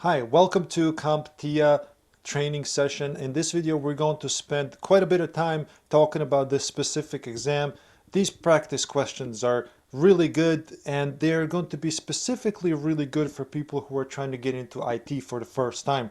Hi, welcome to CompTIA training session. In this video, we're going to spend quite a bit of time talking about this specific exam. These practice questions are really good, and they're going to be specifically really good for people who are trying to get into IT for the first time.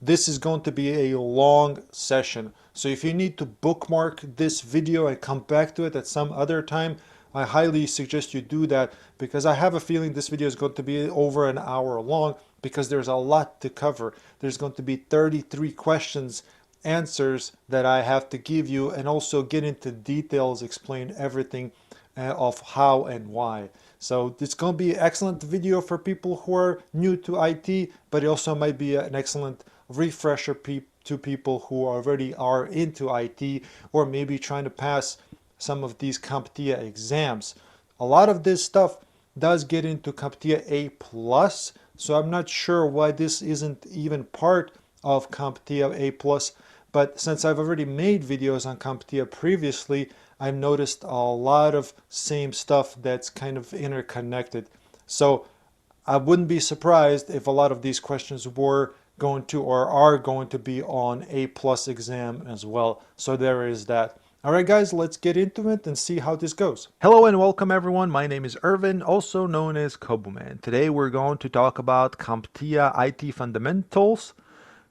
This is going to be a long session, so if you need to bookmark this video and come back to it at some other time, I highly suggest you do that, because I have a feeling this video is going to be over an hour long because there's a lot to cover. There's going to be 33 questions, answers that I have to give you, and also get into details, explain everything of how and why. So it's going to be an excellent video for people who are new to IT, but it also might be an excellent refresher to people who already are into IT, or maybe trying to pass some of these CompTIA exams. A lot of this stuff does get into CompTIA A+, so I'm not sure why this isn't even part of CompTIA A+, but since I've already made videos on CompTIA previously, I've noticed a lot of same stuff that's kind of interconnected. So I wouldn't be surprised if a lot of these questions were going to or are going to be on A+ exam as well. So there is that. Alright guys, let's get into it and see how this goes. Hello and welcome everyone. My name is Irvin, also known as Kobuman. Today we're going to talk about CompTIA IT Fundamentals,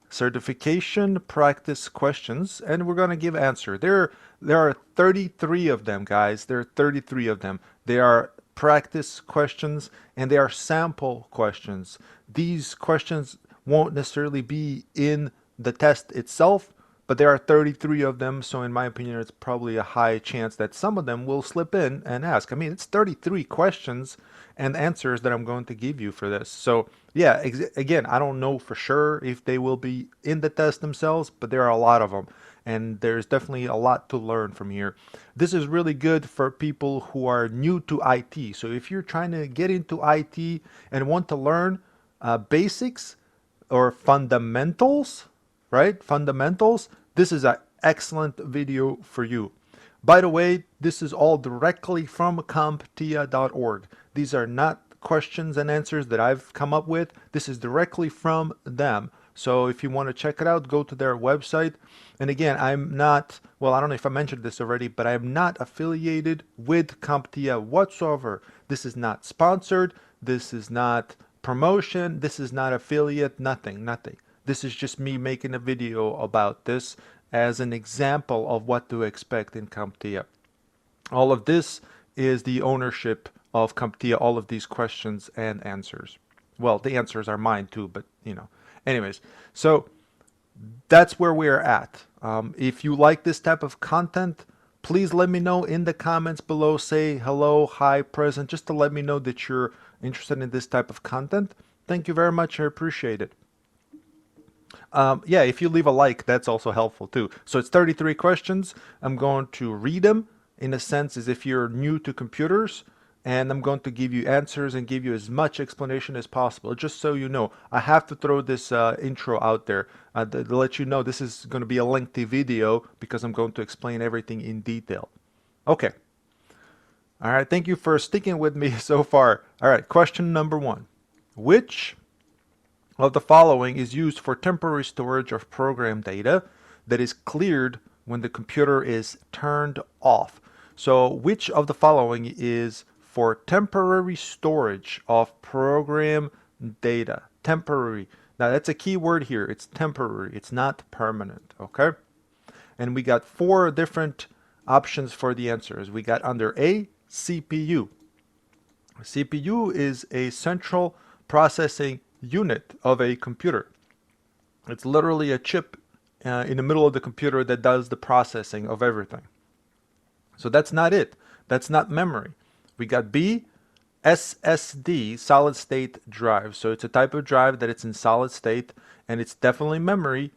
certification practice questions, and we're going to give answer. There are 33 of them, guys. There are 33 of them. They are practice questions and they are sample questions. These questions won't necessarily be in the test itself, but there are 33 of them, so in my opinion it's probably a high chance that some of them will slip in and ask. I mean, it's 33 questions and answers that I'm going to give you for this. So yeah, again, I don't know for sure if they will be in the test themselves, but there are a lot of them, and there's definitely a lot to learn from here. This is really good for people who are new to IT. So if you're trying to get into IT and want to learn basics or fundamentals, right? Fundamentals. This is an excellent video for you. By the way, this is all directly from CompTIA.org. These are not questions and answers that I've come up with. This is directly from them. So if you want to check it out, go to their website. And again, I'm not, well, I don't know if I mentioned this already, but I'm not affiliated with CompTIA whatsoever. This is not sponsored. This is not promotion. This is not affiliate. Nothing. This is just me making a video about this as an example of what to expect in CompTIA. All of this is the ownership of CompTIA, all of these questions and answers. Well, the answers are mine too, but you know. Anyways, so that's where we're at. If you like this type of content, please let me know in the comments below. Say hello, hi, present, just to let me know that you're interested in this type of content. Thank you very much. I appreciate it. Yeah, if you leave a like, that's also helpful too. So it's 33 questions. I'm going to read them in a sense as if you're new to computers, and I'm going to give you answers and give you as much explanation as possible. Just so you know, I have to throw this intro out there to let you know this is going to be a lengthy video because I'm going to explain everything in detail. Okay. All right, thank you for sticking with me so far. All right, question number 1. Which of the following is used for temporary storage of program data that is cleared when the computer is turned off? So which of the following is for temporary storage of program data? Temporary. Now that's a key word here. It's temporary. It's not permanent. Okay? And we got 4 different options for the answers. We got under A, CPU. CPU is a central processing unit of a computer. It's literally a chip in the middle of the computer that does the processing of everything. So that's not it. That's not memory. We got B, SSD, solid state drive. So it's a type of drive that it's in solid state, and it's definitely memory,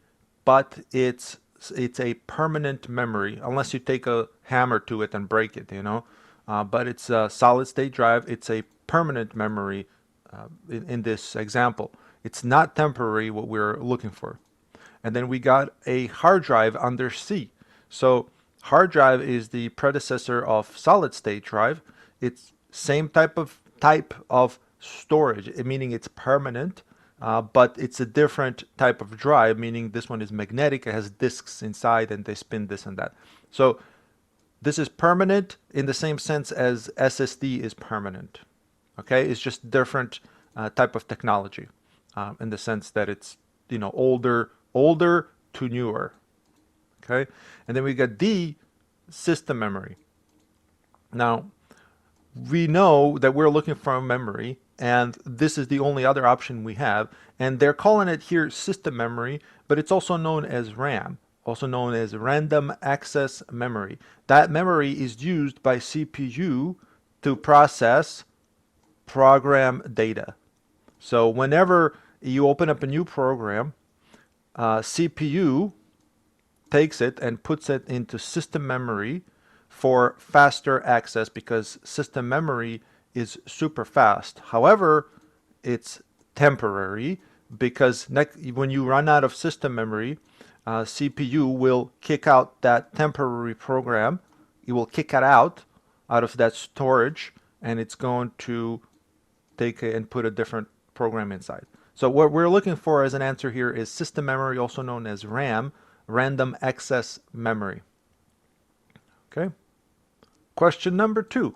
but it's a permanent memory unless you take a hammer to it and break it, you know. But it's a solid state drive. It's a permanent memory. In this example, it's not temporary, what we're looking for. And then we got a hard drive under C. So hard drive is the predecessor of solid state drive. It's same type of storage, meaning it's permanent. but it's a different type of drive, meaning this one is magnetic, it has disks inside and they spin this and that. So this is permanent in the same sense as SSD is permanent. Okay, it's just different type of technology in the sense that it's, you know, older to newer. Okay, and then we got D, system memory. Now we know that we're looking for a memory, and this is the only other option we have, and they're calling it here system memory, but it's also known as RAM, also known as random access memory. That memory is used by CPU to process program data. So whenever you open up a new program, CPU takes it and puts it into system memory for faster access, because system memory is super fast. However, it's temporary, because when you run out of system memory, CPU will kick out that temporary program. It will kick it out of that storage, and it's going to take it and put a different program inside. So what we're looking for as an answer here is system memory, also known as RAM, random access memory. Okay. Question number 2.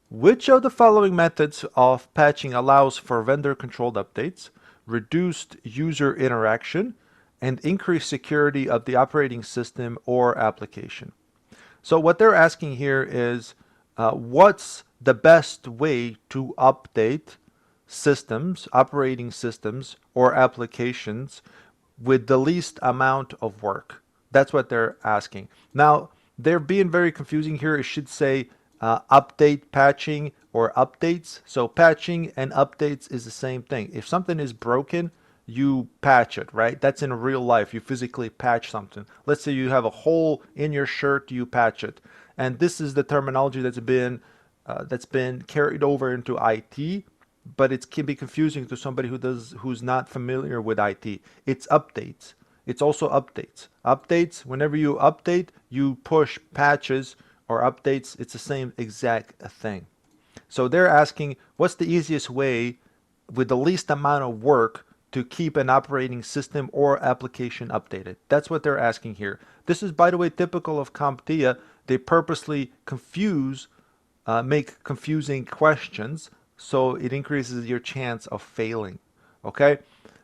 Which of the following methods of patching allows for vendor-controlled updates, reduced user interaction, and increased security of the operating system or application? So what they're asking here is, what's the best way to update systems, operating systems, or applications with the least amount of work? That's what they're asking. Now, they're being very confusing here. It should say update, patching, or updates. So patching and updates is the same thing. If something is broken, you patch it, right? That's in real life. You physically patch something. Let's say you have a hole in your shirt, you patch it. And this is the terminology that's been carried over into IT, but it can be confusing to somebody who's not familiar with IT. It's updates. It's also updates. Updates, whenever you update, you push patches or updates. It's the same exact thing. So they're asking, what's the easiest way with the least amount of work to keep an operating system or application updated? That's what they're asking here. This is, by the way, typical of CompTIA. They purposely make confusing questions, so it increases your chance of failing. Okay?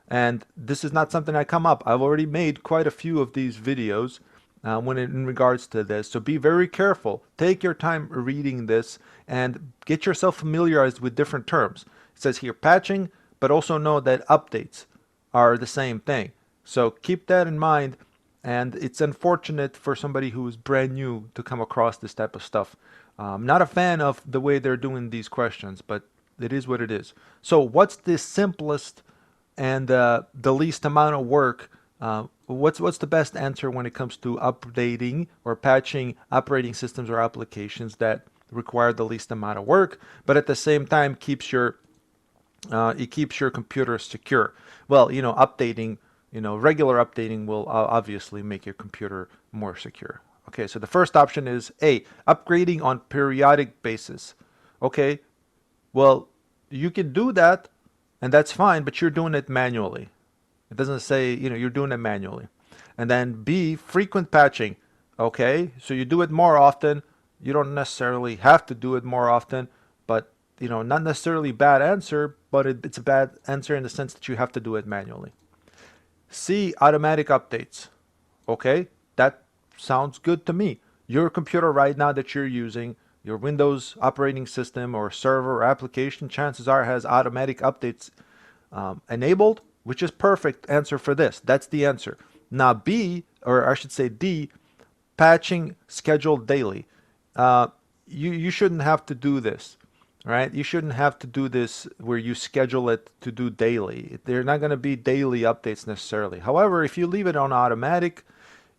And this is not something I come up. I've already made quite a few of these videos in regards to this. So be very careful. Take your time reading this and get yourself familiarized with different terms. It says here patching, but also know that updates are the same thing. So keep that in mind. And it's unfortunate for somebody who is brand new to come across this type of stuff. I'm not a fan of the way they're doing these questions, but it is what it is. So what's the simplest and the least amount of work? What's the best answer when it comes to updating or patching operating systems or applications that require the least amount of work, but at the same time keeps your computer secure? Well, updating, regular updating will obviously make your computer more secure. Okay, so the first option is A, upgrading on periodic basis. Okay, well, you can do that, and that's fine, but you're doing it manually. It doesn't say, you're doing it manually. And then B, frequent patching. Okay, so you do it more often. You don't necessarily have to do it more often, but, not necessarily bad answer, but it's a bad answer in the sense that you have to do it manually. C, automatic updates. Okay, that sounds good to me. Your computer right now that you're using, your Windows operating system or server or application, chances are has automatic updates enabled, which is perfect answer for this. That's the answer. Now B, or I should say D, patching scheduled daily. You shouldn't have to do this, right? You shouldn't have to do this where you schedule it to do daily. They're not going to be daily updates necessarily. However, if you leave it on automatic,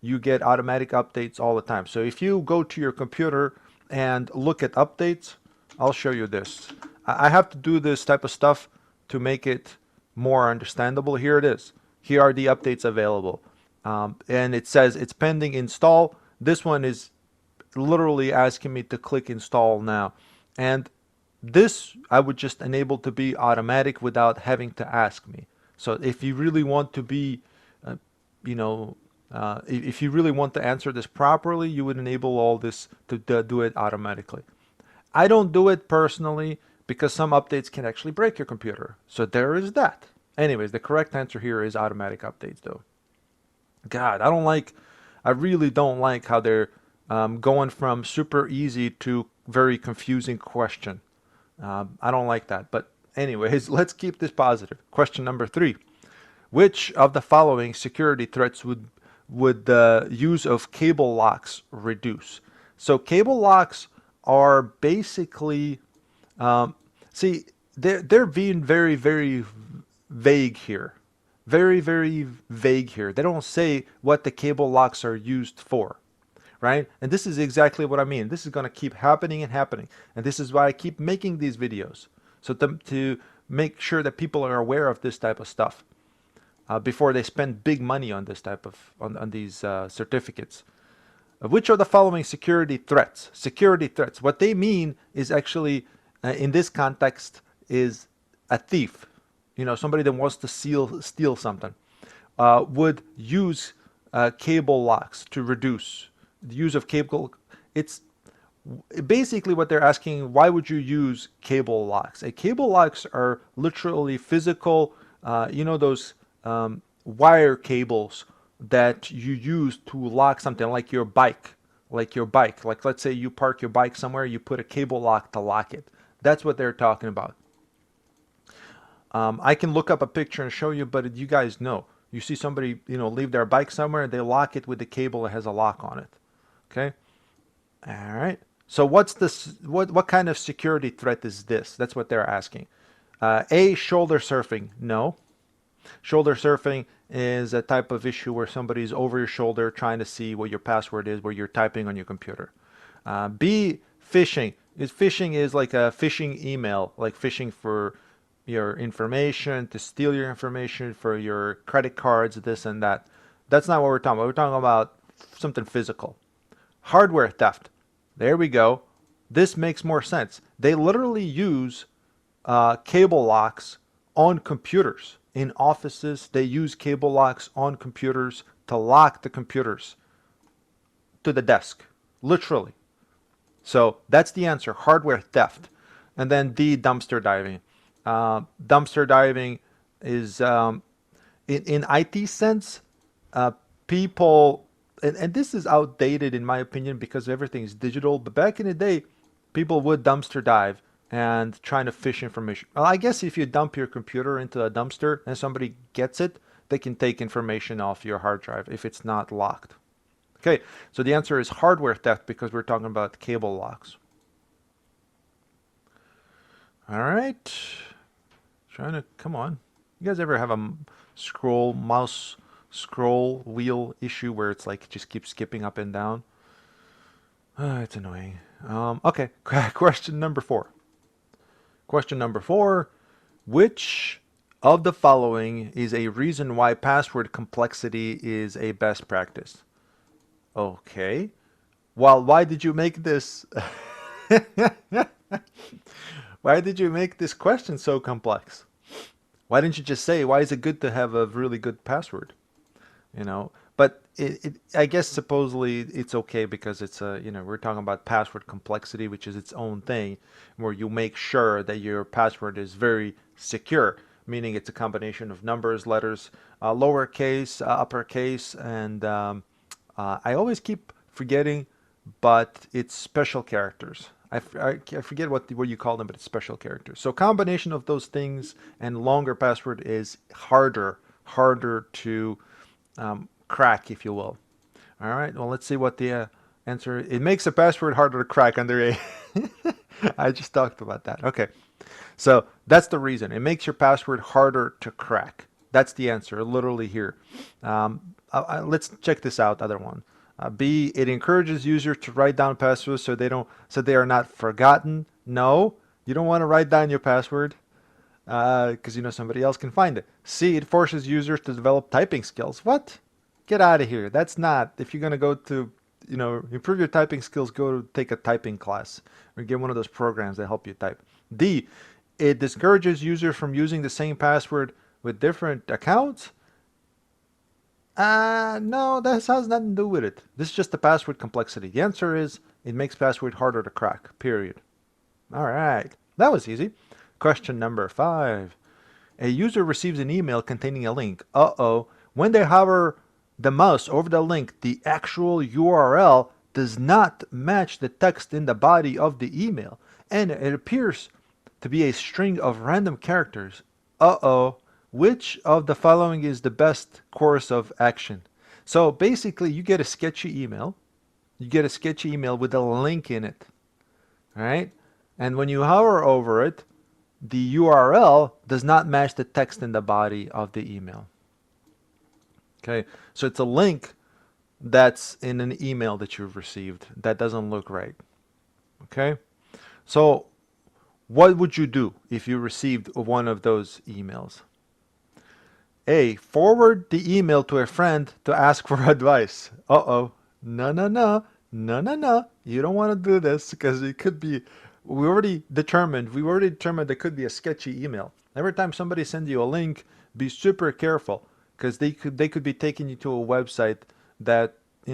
you get automatic updates all the time. So if you go to your computer and look at updates, I'll show you this. I have to do this type of stuff to make it more understandable. Here it is. Here are the updates available. And it says it's pending install. This one is literally asking me to click install now. And this I would just enable to be automatic without having to ask me. So if you really want to be, you know, if you really want to answer this properly, you would enable all this to do it automatically. I don't do it personally because some updates can actually break your computer. So there is that. Anyways, the correct answer here is automatic updates though. God, I really don't like how they're going from super easy to very confusing question. I don't like that. But anyways, let's keep this positive. Question number 3. Which of the following security threats would the use of cable locks reduce? So cable locks are basically, see, they're being very, very vague here. Very, very vague here. They don't say what the cable locks are used for, right? And this is exactly what I mean. This is going to keep happening and happening. And this is why I keep making these videos. So to make sure that people are aware of this type of stuff before they spend big money on this type of, on these certificates. Which are the following security threats? Security threats. What they mean is actually, in this context, is a thief. You know, somebody that wants to steal something would use cable locks to reduce the use of cable. It's basically what they're asking. Why would you use cable locks? Cable locks are literally physical. You know those wire cables that you use to lock something, like your bike. Like let's say you park your bike somewhere, you put a cable lock to lock it. That's what they're talking about. I can look up a picture and show you, but you guys know. You see somebody, leave their bike somewhere, they lock it with the cable that has a lock on it. Okay? All right. So what's this? What kind of security threat is this? That's what they're asking. A, shoulder surfing. No. Shoulder surfing is a type of issue where somebody's over your shoulder trying to see what your password is, where you're typing on your computer. B, phishing. Phishing is like a phishing email, like phishing for your information, to steal your information for your credit cards, this and that. That's not what we're talking about. We're talking about something physical. Hardware theft. There we go. This makes more sense. They literally use cable locks on computers. In offices, they use cable locks on computers to lock the computers to the desk. Literally. So that's the answer. Hardware theft. And then D, dumpster diving. Dumpster diving is, in IT sense, people, and this is outdated in my opinion because everything is digital, but back in the day, people would dumpster dive and trying to fish information. Well, I guess if you dump your computer into a dumpster and somebody gets it, they can take information off your hard drive if it's not locked. Okay, so the answer is hardware theft because we're talking about cable locks. All right. Come on. You guys ever have a mouse scroll wheel issue where it's like it just keeps skipping up and down? It's annoying. Okay, question number 4. Question number 4, which of the following is a reason why password complexity is a best practice? Okay. Well, why did you make this? Why did you make this question so complex? Why didn't you just say, why is it good to have a really good password? But I guess supposedly it's okay because it's we're talking about password complexity, which is its own thing, where you make sure that your password is very secure, meaning it's a combination of numbers, letters, lowercase, uppercase, and I always keep forgetting, but it's special characters. I forget what you call them, but it's special characters. So combination of those things and longer password is harder to crack, if you will. All right, well, let's see what the answer is. It makes a password harder to crack under A. I just talked about that. Okay, so that's the reason. It makes your password harder to crack. That's the answer, literally here. Let's check this out, other one. B, it encourages users to write down passwords so they are not forgotten. No, you don't want to write down your password because somebody else can find it. C, it forces users to develop typing skills. What? Get out of here. That's not. If you're going to go to, improve your typing skills, go to take a typing class or get one of those programs that help you type. D, it discourages users from using the same password with different accounts? No, this has nothing to do with it. This is just the password complexity. The answer is it makes password harder to crack, period. All right, that was easy. Question number 5. A user receives an email containing a link. Uh-oh. When they hover the mouse over the link, the actual URL does not match the text in the body of the email, and it appears to be a string of random characters. Uh-oh. Which of the following is the best course of action? So basically, you get a sketchy email. You get a sketchy email with a link in it. All right? And when you hover over it, the URL does not match the text in the body of the email. Okay, so it's a link that's in an email that you've received that doesn't look right. Okay, so what would you do if you received one of those emails? A, forward the email to a friend to ask for advice. Uh-oh. No, no, no. No, no, no. You don't want to do this because it could be, we already determined there could be a sketchy email. Every time somebody sends you a link, be super careful because they could be taking you to a website that, they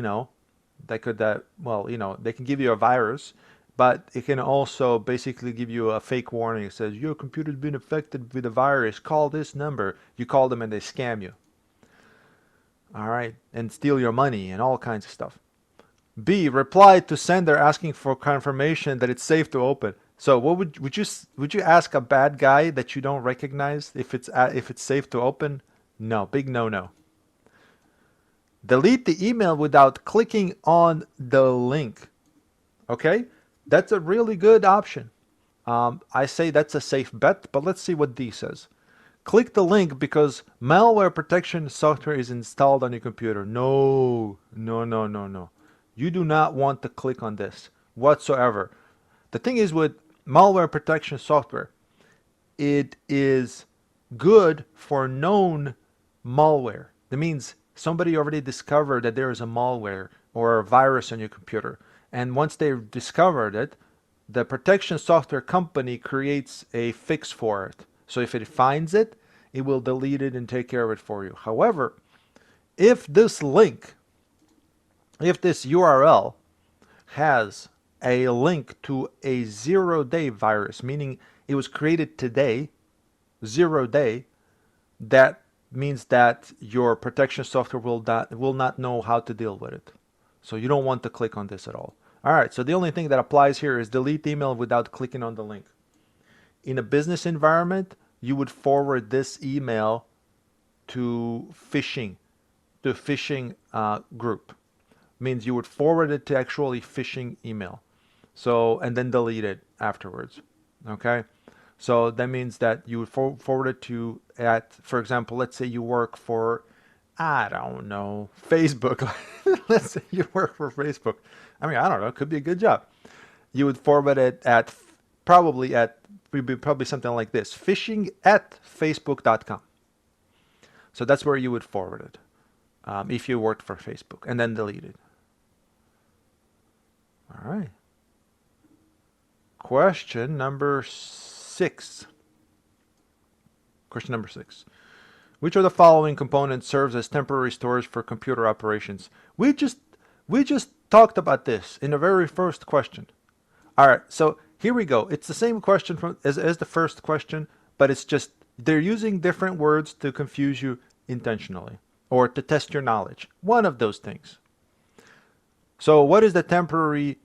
can give you a virus, but it can also basically give you a fake warning. It says, your computer's been affected with a virus. Call this number. You call them and they scam you. All right. And steal your money and all kinds of stuff. B, reply to sender asking for confirmation that it's safe to open. So what would you ask a bad guy that you don't recognize if it's safe to open? No, big no. Delete the email without clicking on the link. Okay? That's a really good option. I say that's a safe bet, but let's see what D says. Click the link because malware protection software is installed on your computer. No. You do not want to click on this whatsoever. The thing is with malware protection software, it is good for known malware. That means somebody already discovered that there is a malware or a virus on your computer. And once they've discovered it, the protection software company creates a fix for it. So if it finds it, it will delete it and take care of it for you. However, if this URL has a link to a 0-day virus, meaning it was created today, 0-day, that means that your protection software will not know how to deal with it. So you don't want to click on this at all. All right, so the only thing that applies here is delete email without clicking on the link. In a business environment, you would forward this email to phishing group. Means you would forward it to actually phishing email. So, and then delete it afterwards. Okay? So that means that you would forward it to for example, let's say you work for, I don't know, Facebook. Let's say you work for Facebook. I mean, I don't know, it could be a good job. You would forward it probably something like this, phishing@facebook.com. So that's where you would forward it if you worked for Facebook, and then delete it. All right. Question number 6. Question number 6. Which of the following components serves as temporary storage for computer operations? We just talked about this in the very first question. All right, so here we go. It's the same question as the first question, but it's just they're using different words to confuse you intentionally or to test your knowledge. One of those things. So what is the temporary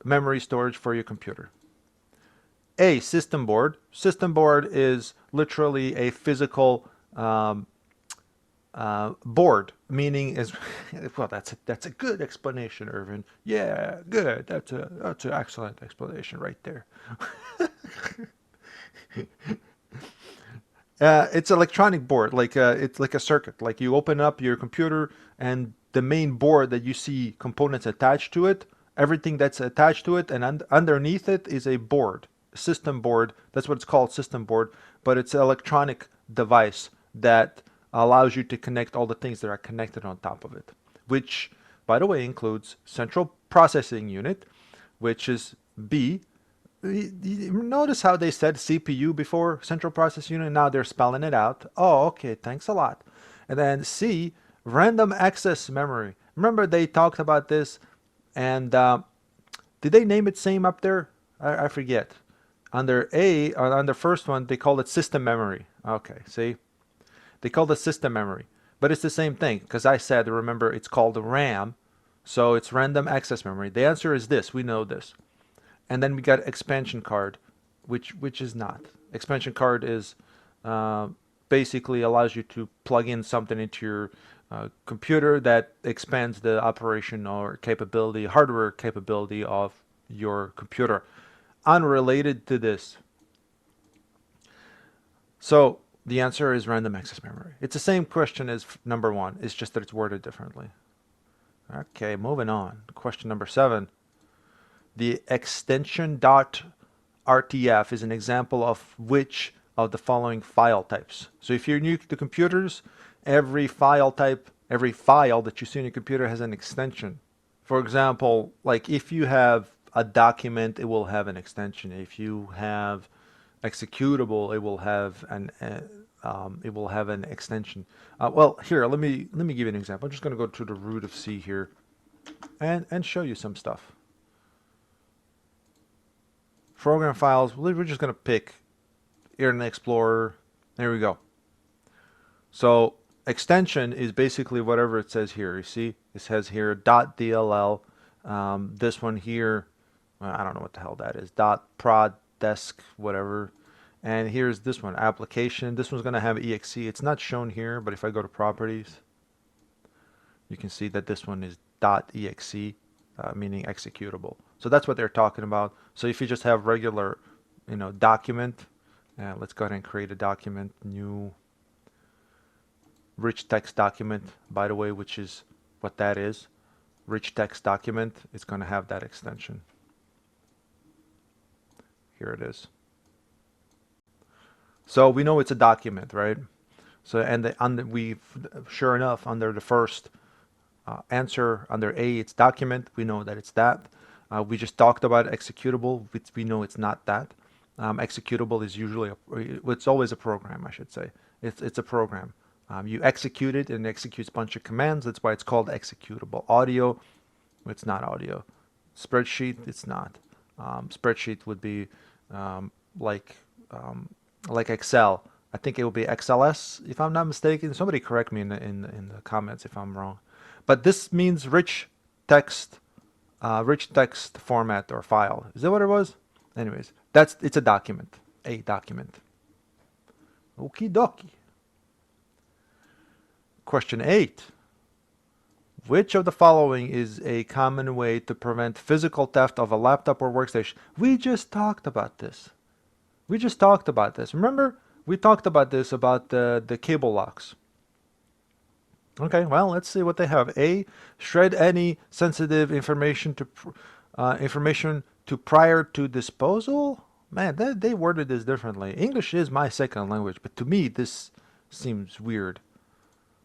memory storage for your computer? A, system board. System board is literally a physical board, meaning is well. That's a good explanation, Irvin. Yeah, good. That's an excellent explanation right there. It's electronic board, it's like a circuit. Like you open up your computer and the main board that you see components attached to it, everything that's attached to it, and underneath it is a board, system board. That's what it's called, system board. But it's an electronic device that allows you to connect all the things that are connected on top of it, which, by the way, includes central processing unit, which is B, you notice how they said CPU before, central process unit? Now they're spelling it out. Oh, okay, thanks a lot. And then C, random access memory. Remember they talked about this, and did they name it same up there? I forget. Under A, or on the first one, they called it system memory. Okay, see? They called it system memory. But it's the same thing, because I said, remember, it's called RAM, so it's random access memory. The answer is this. We know this. And then we got expansion card, which is not. Expansion card is basically allows you to plug in something into your computer that expands the operation or capability, hardware capability of your computer. Unrelated to this. So the answer is random access memory. It's the same question as number 1. It's just that it's worded differently. Okay, moving on. Question number 7. The extension .rtf is an example of which of the following file types. So if you're new to computers, every file type, every file that you see on your computer has an extension. For example, like if you have a document, it will have an extension. If you have executable, it will have an extension. Well, here, let me give you an example. I'm just going to go to the root of C here and show you some stuff. Program files, we're just going to pick Internet Explorer. There we go. So extension is basically whatever it says here. You see, it says here .dll. This one here, I don't know what the hell that is. .prod desk, whatever. And here's this one, application. This one's going to have exe. It's not shown here, but if I go to properties, you can see that this one is .exe, meaning executable. So that's what they're talking about. So if you just have regular, document, let's go ahead and create a document, new rich text document, by the way, which is what that is. Rich text document, it's going to have that extension. Here it is. So we know it's a document, right? So sure enough, under the first answer, under A, it's document. We know that it's that. We just talked about executable, which we know it's not that. Executable is usually, it's always a program, I should say. It's a program. You execute it and it executes a bunch of commands. That's why it's called executable. Audio, it's not audio. Spreadsheet, it's not. Spreadsheet would be like Excel. I think it will be XLS, if I'm not mistaken. Somebody correct me in the comments if I'm wrong. But this means rich text format or file. Is that what it was? Anyways, it's a document. A document. Okie dokie. Question 8. Which of the following is a common way to prevent physical theft of a laptop or workstation? We just talked about this. Remember, we talked about this, about the cable locks. Okay, well, let's see what they have. A, shred any sensitive information to prior to disposal. Man, they worded this differently. English is my second language, but to me, this seems weird.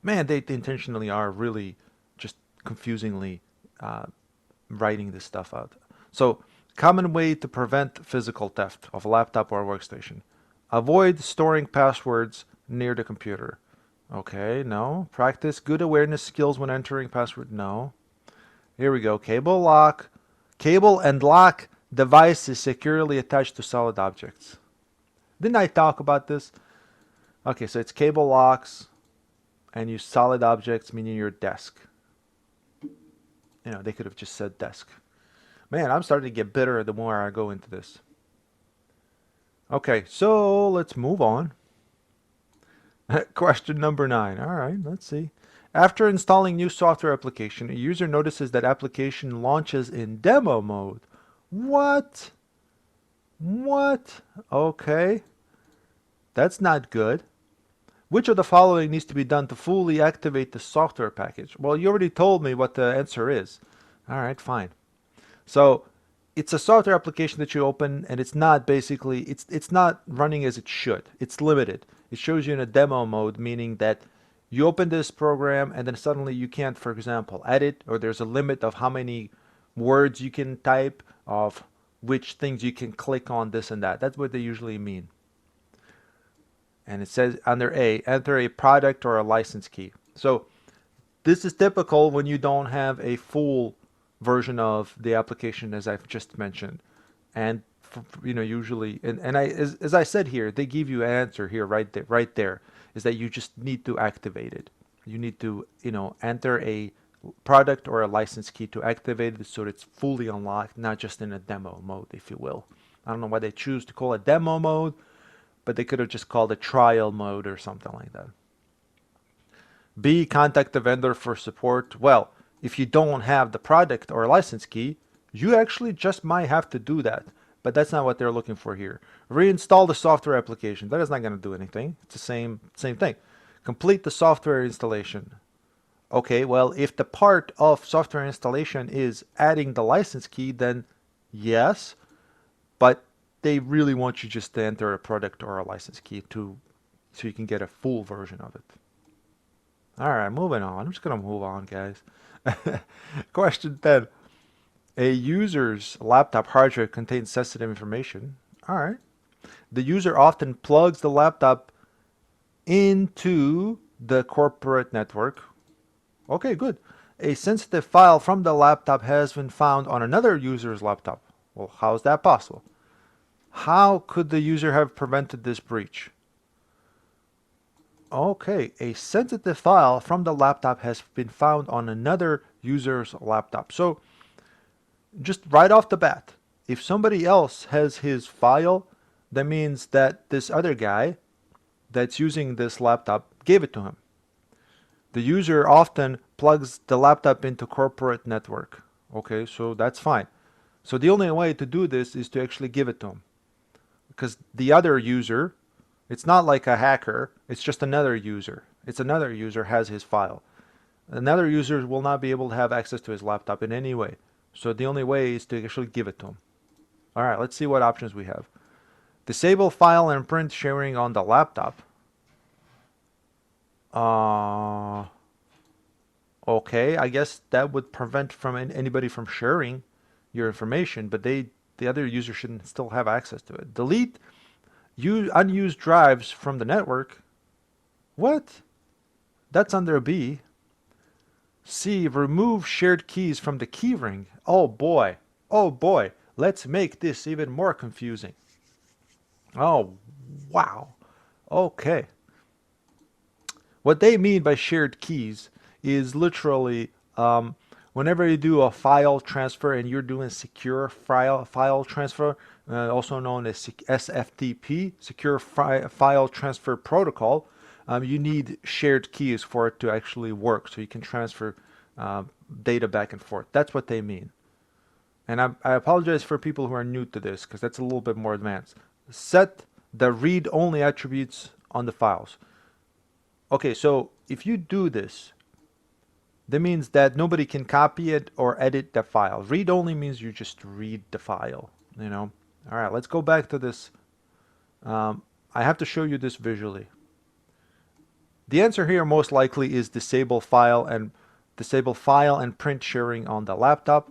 Man, they intentionally are really just confusingly writing this stuff out. So, common way to prevent physical theft of a laptop or workstation. Avoid storing passwords near the computer. Okay, no. Practice good awareness skills when entering password. No. Here we go. Cable and lock device is securely attached to solid objects. Didn't I talk about this? Okay, so it's cable locks and use solid objects, meaning your desk. They could have just said desk. Man, I'm starting to get bitter the more I go into this. Okay, so let's move on. Question number 9. All right, let's see. After installing new software application, a user notices that application launches in demo mode. What? Okay. That's not good. Which of the following needs to be done to fully activate the software package? Well, you already told me what the answer is. All right, fine. So it's a software application that you open, and it's not basically, it's not running as it should. It's limited. It shows you in a demo mode, meaning that you open this program and then suddenly you can't, for example, edit, or there's a limit of how many words you can type, of which things you can click on, this and that. That's what they usually mean. And it says under A, enter a product or a license key. So this is typical when you don't have a full version of the application, as I've just mentioned. And usually, as I said here, they give you an answer here right there, is that you just need to activate it. You need to, enter a product or a license key to activate it so it's fully unlocked, not just in a demo mode, if you will. I don't know why they choose to call it demo mode, but they could have just called it trial mode or something like that. B, contact the vendor for support. Well, if you don't have the product or license key, you actually just might have to do that. But that's not what they're looking for here. Reinstall the software application. That is not going to do anything. It's the same thing. Complete the software installation. Okay, well, if the part of software installation is adding the license key, then yes, but they really want you just to enter a product or a license key so you can get a full version of it. All right, moving on. I'm just going to move on, guys. Question 10. A user's laptop hard drive contains sensitive information. All right. The user often plugs the laptop into the corporate network. Okay, good. A sensitive file from the laptop has been found on another user's laptop. Well, how is that possible? How could the user have prevented this breach? Okay, a sensitive file from the laptop has been found on another user's laptop. So, just right off the bat, if somebody else has his file, that means that this other guy that's using this laptop gave it to him. The user often plugs the laptop into corporate network. Okay, so that's fine. So the only way to do this is to actually give it to him. Because the other user, it's not like a hacker, it's just another user. It's another user has his file. Another user will not be able to have access to his laptop in any way. So the only way is to actually give it to him. All right, let's see what options we have. Disable file and print sharing on the laptop. Okay, I guess that would prevent from anybody from sharing your information, but the other user shouldn't still have access to it. Delete unused drives from the network. What? That's under B. C, remove shared keys from the keyring. Oh boy. Oh boy. Let's make this even more confusing. Oh, wow. Okay. What they mean by shared keys is literally whenever you do a file transfer and you're doing secure file transfer, also known as SFTP, Secure File Transfer Protocol, you need shared keys for it to actually work so you can transfer data back and forth. That's what they mean. And I apologize for people who are new to this because that's a little bit more advanced. Set the read-only attributes on the files. Okay, so if you do this, that means that nobody can copy it or edit the file. Read only means you just read the file, All right, let's go back to this. I have to show you this visually. The answer here most likely is disable file and print sharing on the laptop,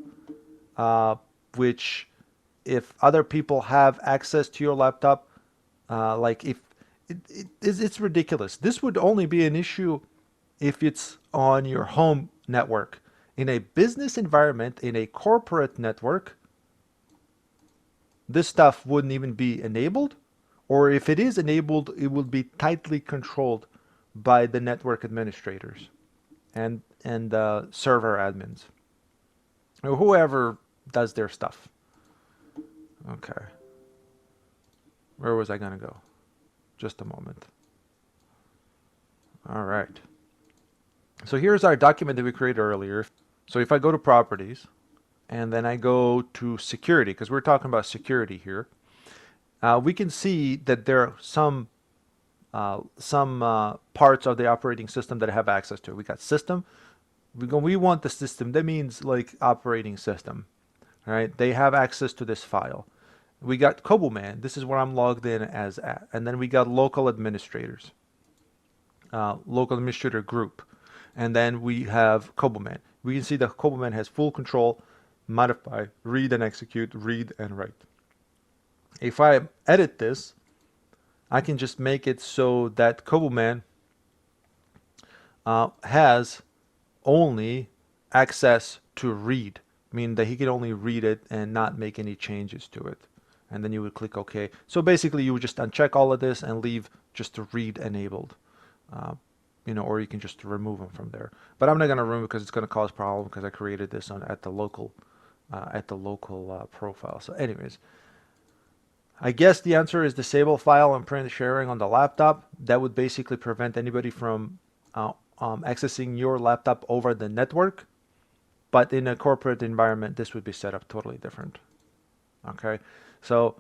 which if other people have access to your laptop, like if it's ridiculous. This would only be an issue if it's on your home network. In a business environment, in a corporate network, this stuff wouldn't even be enabled, or if it is enabled, it will be tightly controlled by the network administrators and server admins, or whoever does their stuff. Okay. Where was I gonna go? Just a moment. All right. So here's our document that we created earlier. So if I go to properties and then I go to security, because we're talking about security here, we can see that there are some parts of the operating system that have access to it. We got system. We want the system. That means like operating system. All right. They have access to this file. We got Koboman. This is where I'm logged in as at. And then we got local administrators, local administrator group. And then we have Koboman. We can see that Koboman has full control. modify, read and execute, read and write. If I edit this, I can just make it so that Koboman has only access to read, meaning that he can only read it and not make any changes to it. And then you would click OK. So basically, you would just uncheck all of this and leave just the read enabled. Or you can just remove them from there. But I'm not going to remove it because it's going to cause problem because I created this at the local profile. So anyways, I guess the answer is disable file and print sharing on the laptop. That would basically prevent anybody from accessing your laptop over the network. But in a corporate environment, this would be set up totally different. Okay, so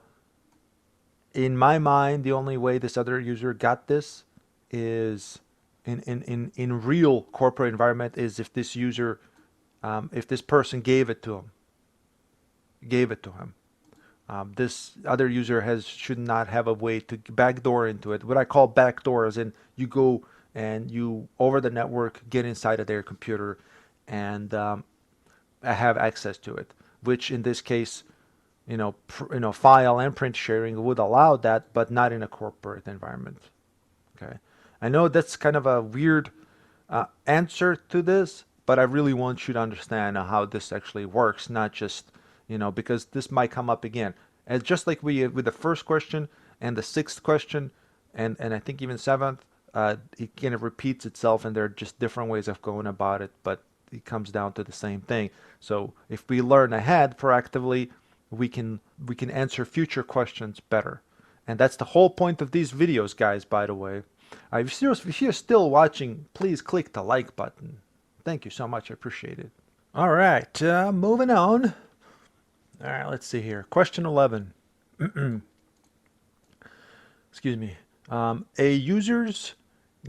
in my mind, the only way this other user got this is in real corporate environment is if this user, if this person gave it to him. This other user should not have a way to backdoor into it. What I call backdoor is in you go and you over the network get inside of their computer and have access to it, which in this case, file and print sharing would allow that, but not in a corporate environment. Okay, I know that's kind of a weird answer to this, but I really want you to understand how this actually works, not just because this might come up again. And just like with the first question and the sixth question, and I think even seventh, it kind of repeats itself, and there are just different ways of going about it, but it comes down to the same thing. So if we learn ahead proactively, we can answer future questions better. And that's the whole point of these videos, guys, by the way. If you're still watching, please click the like button. Thank you so much. I appreciate it. All right, moving on. All right, let's see here. Question 11. Excuse me. A user's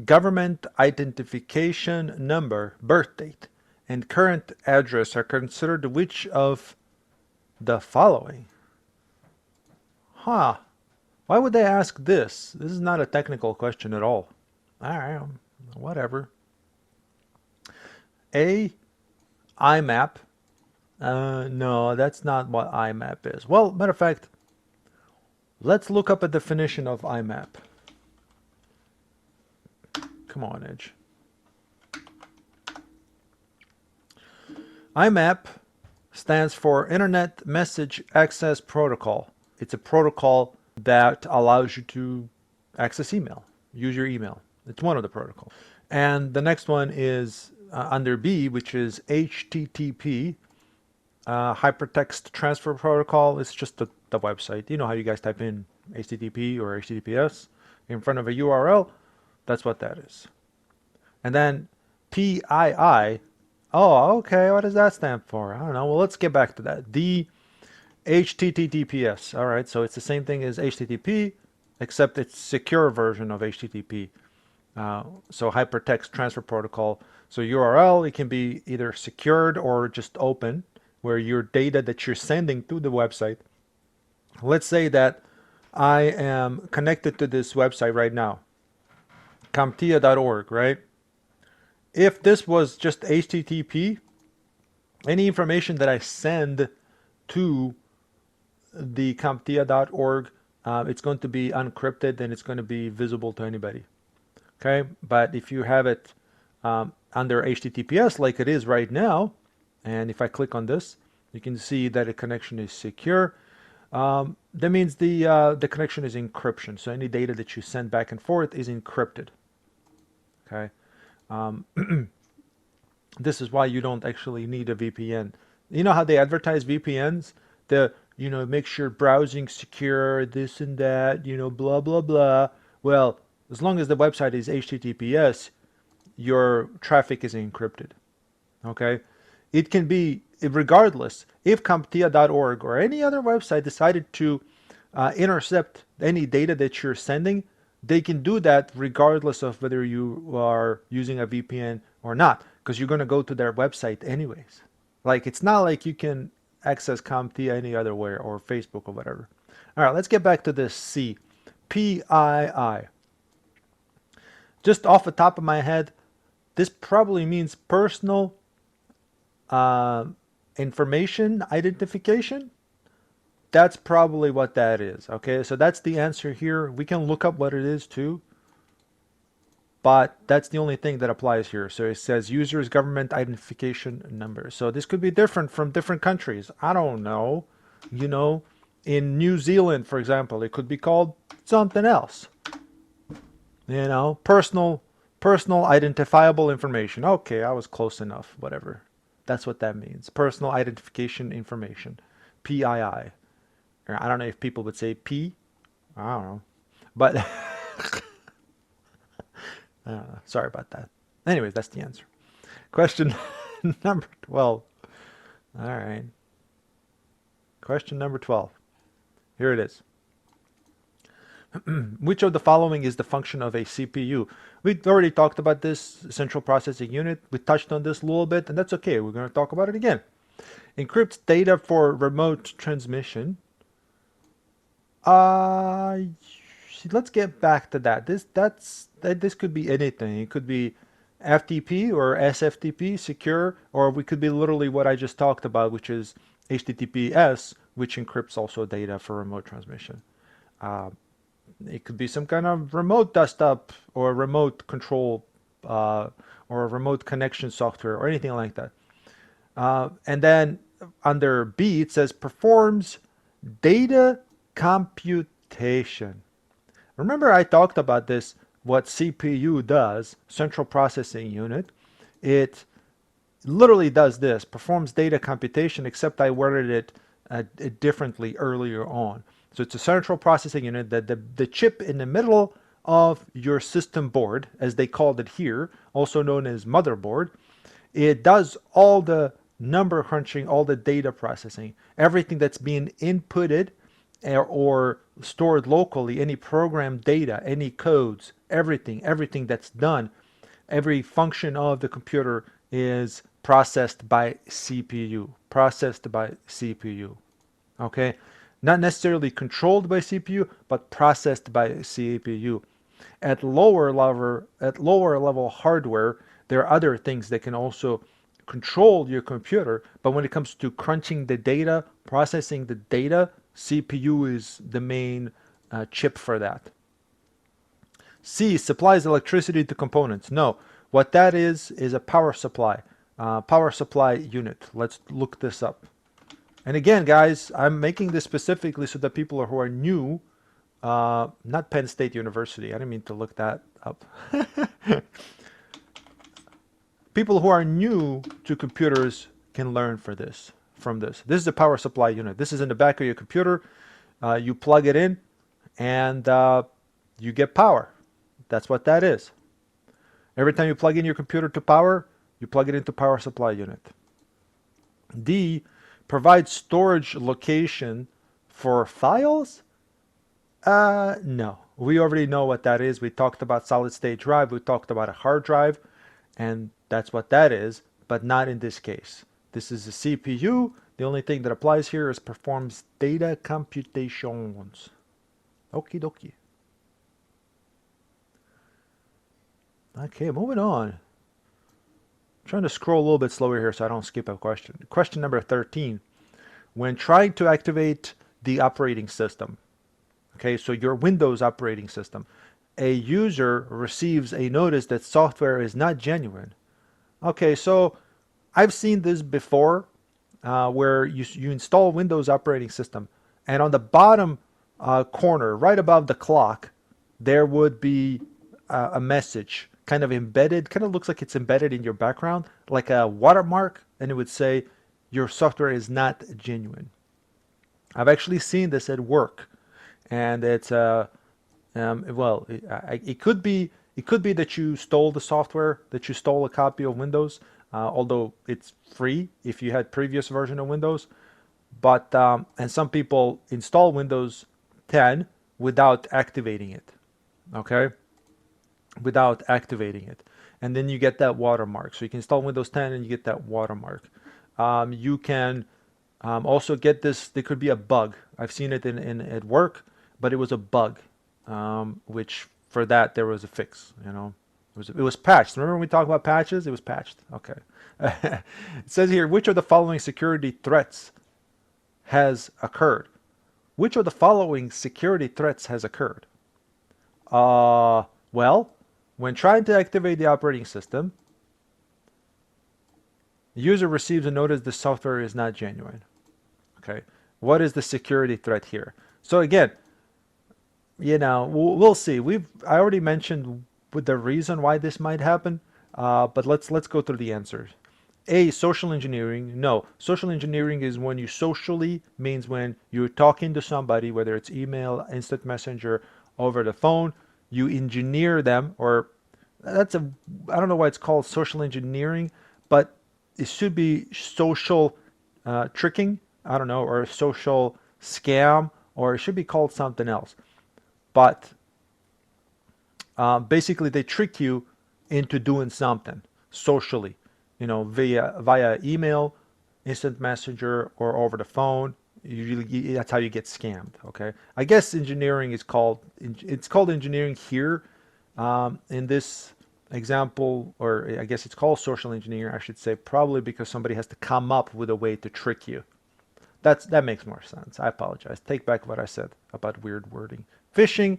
government identification number, birth date, and current address are considered which of the following? Huh. Why would they ask this? This is not a technical question at all. All right, whatever. A, IMAP. No, that's not what IMAP is. Well, matter of fact, let's look up a definition of IMAP. Come on, Edge. IMAP stands for Internet Message Access Protocol. It's a protocol that allows you to access email, use your email. It's one of the protocols. And the next one is under B, which is HTTP, Hypertext Transfer Protocol. It's just the website. You know how you guys type in HTTP or HTTPS in front of a URL? That's what that is. And then PII. Oh, okay. What does that stand for? I don't know. Well, let's get back to that. The HTTPS. All right. So it's the same thing as HTTP, except it's secure version of HTTP. So Hypertext Transfer Protocol. So URL, it can be either secured or just open, where your data that you're sending to the website. Let's say that I am connected to this website right now, CompTIA.org, right? If this was just HTTP, any information that I send to the CompTIA.org, it's going to be encrypted and it's going to be visible to anybody. Okay, but if you have it under HTTPS like it is right now, and if I click on this, you can see that a connection is secure. That means the connection is encryption. So any data that you send back and forth is encrypted. Okay. This is why you don't actually need a VPN. You know how they advertise VPNs? Makes your browsing secure, this and that, blah, blah, blah. Well, as long as the website is HTTPS, your traffic is encrypted. Okay? It can be, regardless, if CompTIA.org or any other website decided to intercept any data that you're sending, they can do that regardless of whether you are using a VPN or not, because you're going to go to their website anyways. Like, it's not like you can access CompTIA any other way or Facebook or whatever. All right, let's get back to this C. PII. Just off the top of my head, this probably means personal information identification, that's probably what that is. Okay, so that's the answer here. We can look up what it is too, but that's the only thing that applies here. So it says user's government identification number. So this could be different from different countries. I don't know. You know, in New Zealand, for example, it could be called something else. You know, personal identifiable information. Okay, I was close enough. Whatever. That's what that means. Personal identification information. PII. I don't know if people would say P. I don't know. But sorry about that. Anyways, that's the answer. Question number 12. All right. Question number 12. Here it is. Which of the following is the function of a CPU? We already talked about this central processing unit. We touched on this a little bit, and that's okay. We're going to talk about it again. Encrypts data for remote transmission. Let's get back to that. This could be anything. It could be FTP or SFTP, secure, or we could be literally what I just talked about, which is HTTPS, which encrypts also data for remote transmission. It could be some kind of remote desktop or remote control or a remote connection software or anything like that. And then under B, it says performs data computation. Remember I talked about this, what CPU does, central processing unit. It literally does this, performs data computation, except I worded it differently earlier on. So it's a central processing unit that the chip in the middle of your system board, as they called it here, also known as motherboard, it does all the number crunching, all the data processing, everything that's being inputted or stored locally, any program data, any codes, everything that's done, every function of the computer is processed by CPU, okay? Not necessarily controlled by CPU, but processed by CPU. At lower level hardware, there are other things that can also control your computer, but when it comes to crunching the data, processing the data, CPU is the main chip for that. C, supplies electricity to components. No, what that is a power supply unit. Let's look this up. And again, guys, I'm making this specifically so that people who are new, not Penn State University, I didn't mean to look that up. People who are new to computers can learn from this. This is a power supply unit. This is in the back of your computer. You plug it in and you get power. That's what that is. Every time you plug in your computer to power, you plug it into power supply unit. D, provide storage location for files? No. We already know what that is. We talked about solid state drive. We talked about a hard drive. And that's what that is, but not in this case. This is a CPU. The only thing that applies here is performs data computations. Okie dokie. Okay, moving on. I'm trying to scroll a little bit slower here so I don't skip a question. Question number 13. When trying to activate the operating system, okay, so your Windows operating system, a user receives a notice that software is not genuine. Okay, so I've seen this before where you install Windows operating system, and on the bottom corner, right above the clock, there would be a message kind of embedded, kind of looks like it's embedded in your background, like a watermark, and it would say your software is not genuine. I've actually seen this at work, and it's well, it could be that you stole the software, that you stole a copy of Windows, although it's free if you had previous version of Windows. But and some people install Windows 10 without activating it, okay? Without activating it, and then you get that watermark. So you can install Windows 10 and you get that watermark. You can also get this. There could be a bug. I've seen it at work, but it was a bug. Which for that there was a fix, you know. It was patched. Remember when we talked about patches? It was patched. Okay. It says here, which of the following security threats has occurred? Which of the following security threats has occurred? Well, when trying to activate the operating system, the user receives a notice the software is not genuine. Okay. What is the security threat here? So again, we'll see. I already mentioned with the reason why this might happen, but let's go through the answers. A, social engineering. No, social engineering is when you socially means when you're talking to somebody, whether it's email, instant messenger, over the phone, you engineer them, or I don't know why it's called social engineering, but it should be social tricking. I don't know, or social scam, or it should be called something else. But basically, they trick you into doing something socially, via email, instant messenger, or over the phone. Usually, that's how you get scammed. Okay, I guess engineering is called engineering here in this example, or I guess it's called social engineering. I should say probably because somebody has to come up with a way to trick you. That makes more sense. I apologize. Take back what I said about weird wording. Phishing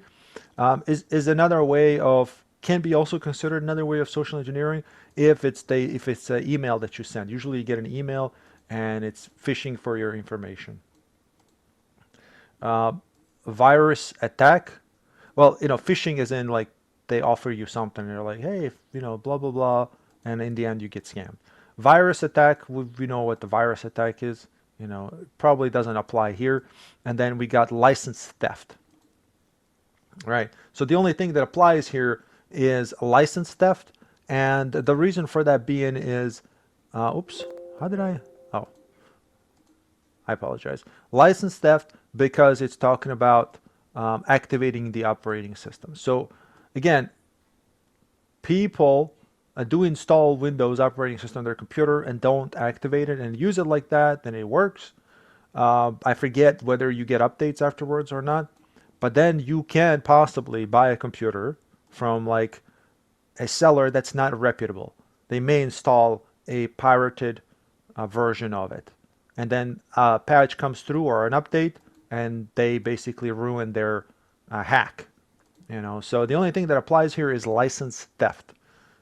is another way of can be also considered another way of social engineering if it's an email that you send. Usually you get an email and it's phishing for your information. Virus attack. Well, phishing is in like they offer you something. They're like, hey, blah blah blah, and in the end you get scammed. Virus attack. We know what the virus attack is. It probably doesn't apply here. And then we got license theft. Right. So the only thing that applies here is license theft, and the reason for that being is, oops, how did I? Oh, I apologize. License theft because it's talking about activating the operating system. So again, people do install Windows operating system on their computer and don't activate it and use it like that, then it works. I forget whether you get updates afterwards or not, but then you can possibly buy a computer from like a seller that's not reputable. They may install a pirated version of it, and then a patch comes through or an update, and they basically ruin their hack. So the only thing that applies here is license theft.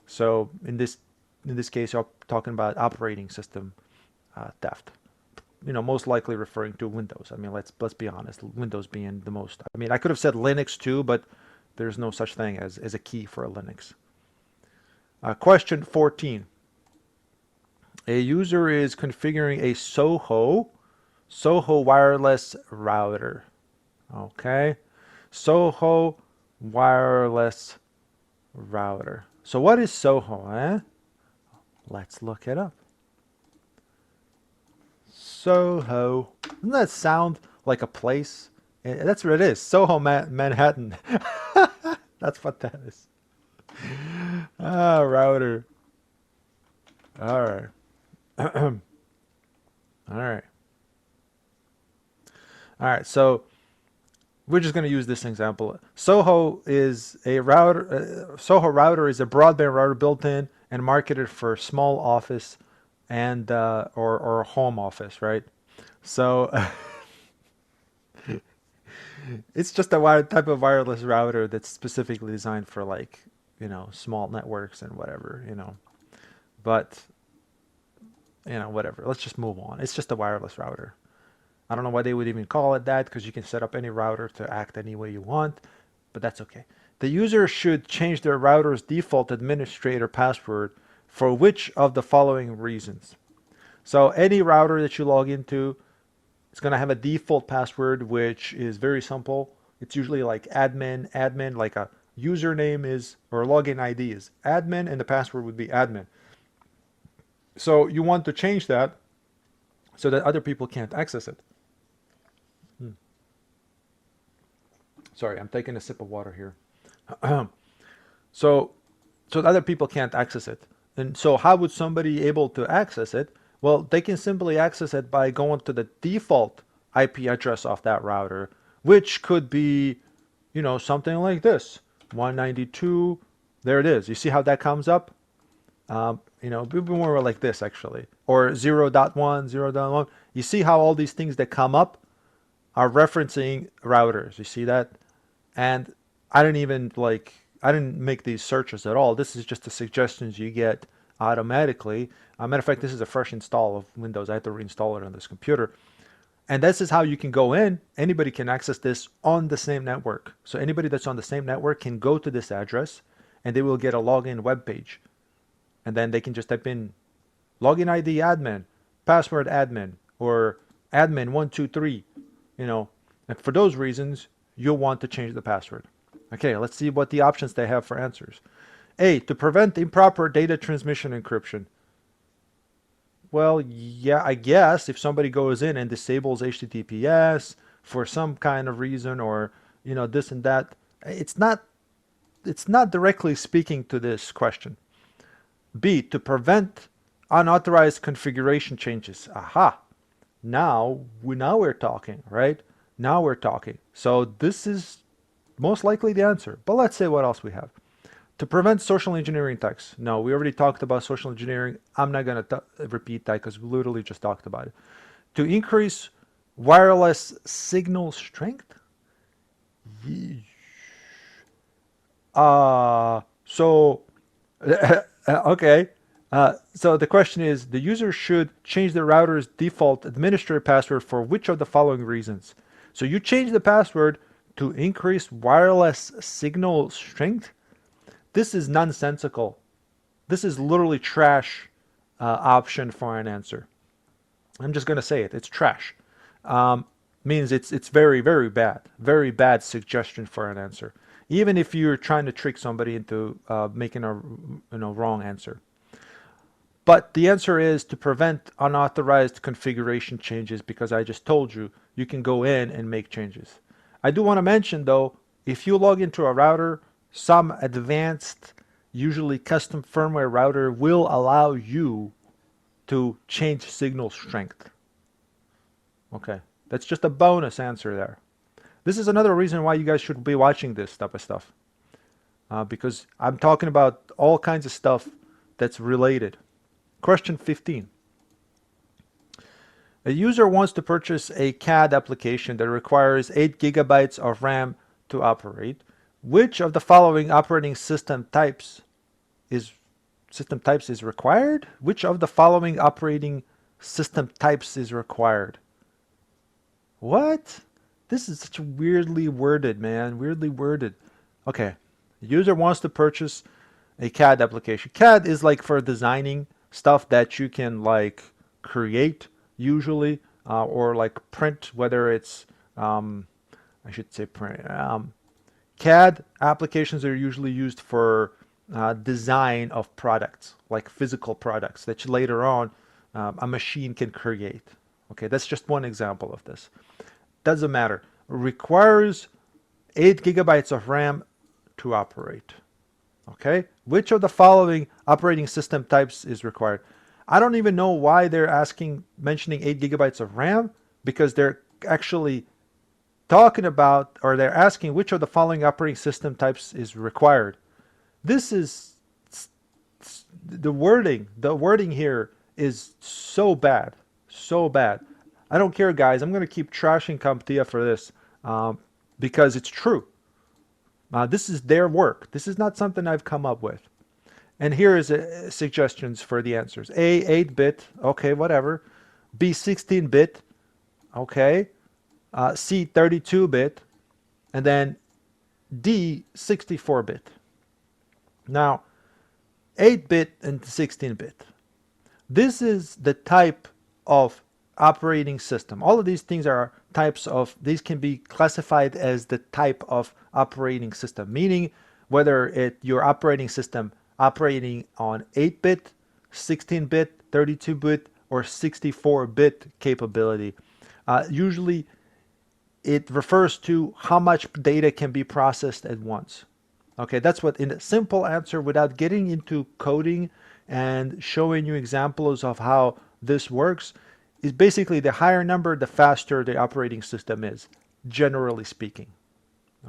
So in this case, you're talking about operating system theft. Most likely referring to Windows. I mean, let's be honest. Windows being the most. I mean, I could have said Linux too, but there's no such thing as a key for a Linux. Question 14. A user is configuring a SOHO wireless router. Okay, SOHO wireless router. So what is SOHO, eh? Let's look it up. Soho. Doesn't that sound like a place? That's what it is. Soho, Manhattan. That's what that is. Router. All right. All right. All right. So we're just going to use this example. Soho is a router. Soho router is a broadband router built in and marketed for small office and or home office, right? So it's just a type of wireless router that's specifically designed for like small networks and whatever, but whatever. Let's just move on. It's just a wireless router. I don't know why they would even call it that, because you can set up any router to act any way you want, but that's okay. The user should change their router's default administrator password for which of the following reasons? So any router that you log into, it's going to have a default password, which is very simple. It's usually like admin, like a username is, or login ID is admin, and the password would be admin. So you want to change that so that other people can't access it. Sorry, I'm taking a sip of water here. So other people can't access it. And so how would somebody able to access it? Well, they can simply access it by going to the default IP address of that router, which could be, something like this, 192 There it is. You see how that comes up? You know, be more like this actually, or 0.1, 0.1. You see how all these things that come up are referencing routers. You see that? And I didn't make these searches at all. This is just the suggestions you get automatically. Matter of fact, this is a fresh install of Windows. I had to reinstall it on this computer. And this is how you can go in. Anybody can access this on the same network. So anybody that's on the same network can go to this address and they will get a login web page. And then they can just type in login ID admin, password admin, or admin 123, you know. And for those reasons, you'll want to change the password. Okay, let's see what the options they have for answers. A, to prevent improper data transmission encryption. Well, yeah, I guess if somebody goes in and disables HTTPS for some kind of reason, or you know, this and that, it's not directly speaking to this question. B, to prevent unauthorized configuration changes. Aha. Now we're talking, right? Now we're talking. So this is most likely the answer. But let's say what else we have. To prevent social engineering attacks. No, we already talked about social engineering. I'm not going to repeat that because we literally just talked about it. To increase wireless signal strength. So, okay. So the question is, the user should change the router's default administrator password for which of the following reasons? So you change the password to increase wireless signal strength. This is nonsensical. This is literally trash option for an answer. I'm just going to say it. It's trash. Means it's very, very bad suggestion for an answer. Even if you're trying to trick somebody into making a wrong answer. But the answer is to prevent unauthorized configuration changes, because I just told you, you can go in and make changes. I do want to mention though, if you log into a router, some advanced, usually custom firmware router will allow you to change signal strength. Okay, that's just a bonus answer there. This is another reason why you guys should be watching this type of stuff. Because I'm talking about all kinds of stuff that's related. Question 15. A user wants to purchase a CAD application that requires 8 gigabytes of RAM to operate. Which of the following operating system types is required? Which of the following operating system types is required? What? This is such weirdly worded, man. Weirdly worded. Okay. The user wants to purchase a CAD application. CAD is like for designing stuff that you can like create usually, or like print, whether it's I should say print. CAD applications are usually used for design of products, like physical products that later on a machine can create. Okay, that's just one example of this. Doesn't matter. Requires 8 gigabytes of RAM to operate. Okay, which of the following operating system types is required? I don't even know why they're mentioning 8 gigabytes of RAM, because they're actually talking about, or they're asking which of the following operating system types is required. This is the wording. The wording here is so bad, so bad. I don't care, guys. I'm going to keep trashing CompTIA for this because it's true. This is their work. This is not something I've come up with. And here is suggestions for the answers. A, 8-bit. Okay, whatever. B, 16-bit. Okay. C, 32-bit. And then D, 64-bit. Now, 8-bit and 16-bit. This is the type of operating system. All of these things are types of, these can be classified as the type of operating system, meaning whether your operating system operating on 8-bit, 16-bit, 32-bit, or 64-bit capability. Usually it refers to how much data can be processed at once. Okay, that's what, in a simple answer, without getting into coding and showing you examples of how this works, is basically the higher number, the faster the operating system is, generally speaking.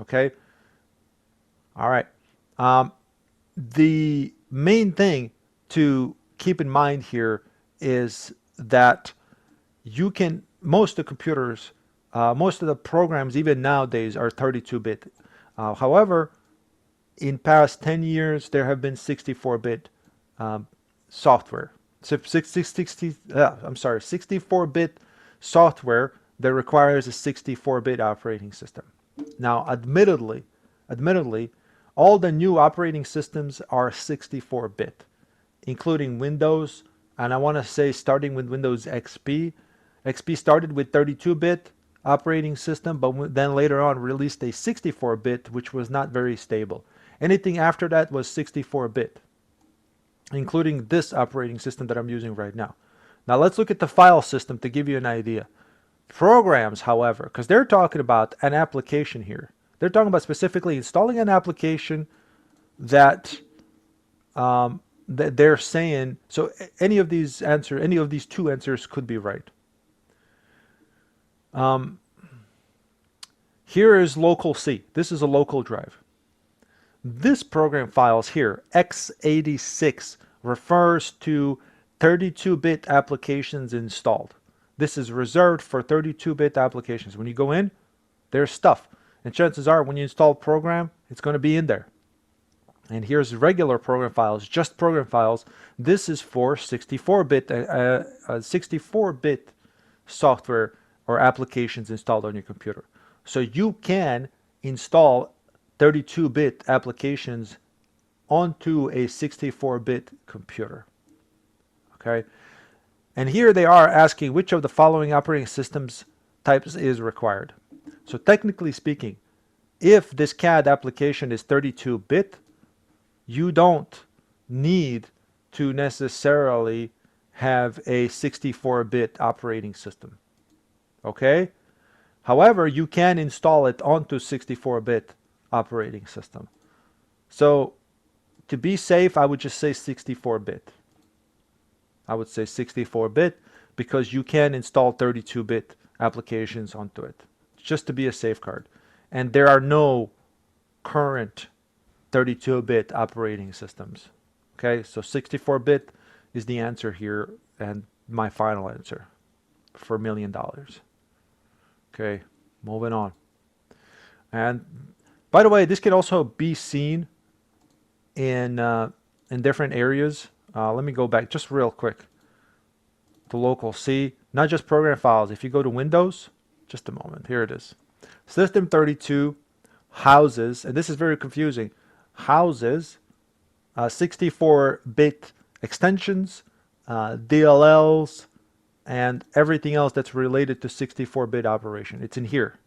Okay? All right. the main thing to keep in mind here is that you can, most of the computers, most of the programs even nowadays are 32-bit. However, in past 10 years there have been 64-bit software. So 64-bit software that requires a 64-bit operating system. Now, admittedly, all the new operating systems are 64-bit, including Windows, and I want to say starting with Windows XP. XP started with 32-bit operating system, but then later on released a 64-bit, which was not very stable. Anything after that was 64-bit, including this operating system that I'm using right now. Now let's look at the file system to give you an idea. Programs, however, because they're talking about an application here. They're talking about specifically installing an application that they're saying, so any of these two answers could be right. Here is local C. This is a local drive. This program files here, x86, refers to 32-bit applications installed. This is reserved for 32-bit applications. When you go in, there's stuff. And chances are when you install a program, it's going to be in there. And here's regular program files, just program files. This is for 64-bit software or applications installed on your computer. So you can install 32-bit applications onto a 64-bit computer. Okay? And here they are asking which of the following operating systems types is required. So technically speaking, if this CAD application is 32-bit, you don't need to necessarily have a 64-bit operating system. Okay? However, you can install it onto 64-bit operating system. So to be safe, I would just say 64-bit. I would say 64-bit because you can install 32-bit applications onto it, just to be a safeguard. And there are no current 32-bit operating systems. Okay, so 64-bit is the answer here and my final answer for $1 million. Okay, moving on. And by the way, this can also be seen in different areas. Let me go back just real quick to local C, not just program files. If you go to Windows, just a moment, here it is. System 32 houses, and this is very confusing, houses 64-bit extensions, DLLs, and everything else that's related to 64-bit operation. It's in here.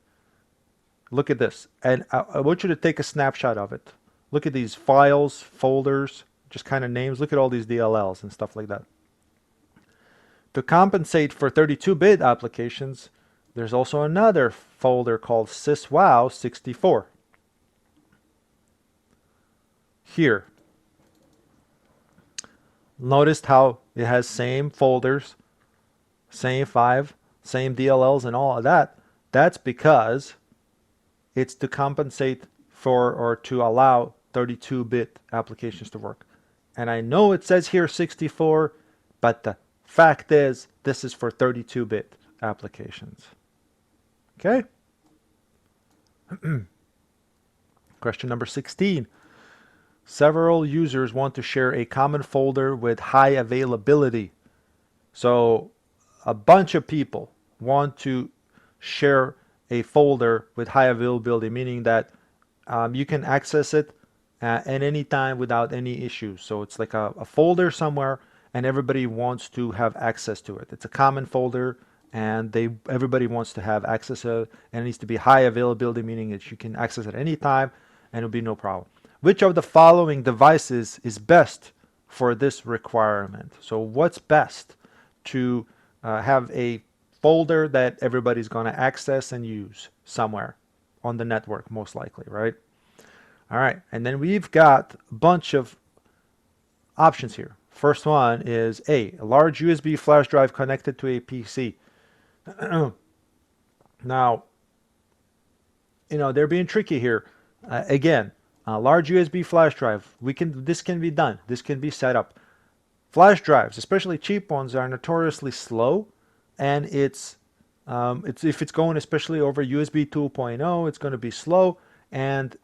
Look at this. And I want you to take a snapshot of it. Look at these files, folders, just kind of names. Look at all these DLLs and stuff like that. To compensate for 32-bit applications, there's also another folder called syswow64. Here. Notice how it has same folders, same DLLs and all of that. That's because it's to compensate for or to allow 32-bit applications to work. And I know it says here 64, but the fact is this is for 32-bit applications. Okay? Question number 16. Several users want to share a common folder with high availability. So a bunch of people want to share a folder with high availability, meaning that you can access it at any time without any issues. So it's like a folder somewhere and everybody wants to have access to it. It's a common folder and everybody wants to have access to it, and it needs to be high availability, meaning that you can access it any time and it'll be no problem. Which of the following devices is best for this requirement? So what's best to have a folder that everybody's going to access and use somewhere on the network, most likely, right? All right, and then we've got a bunch of options here. First one is a large USB flash drive connected to a PC. Now, they're being tricky here. Again, A large USB flash drive. This can be done. This can be set up. Flash drives, especially cheap ones, are notoriously slow, and it's if it's going especially over USB 2.0, it's going to be slow, and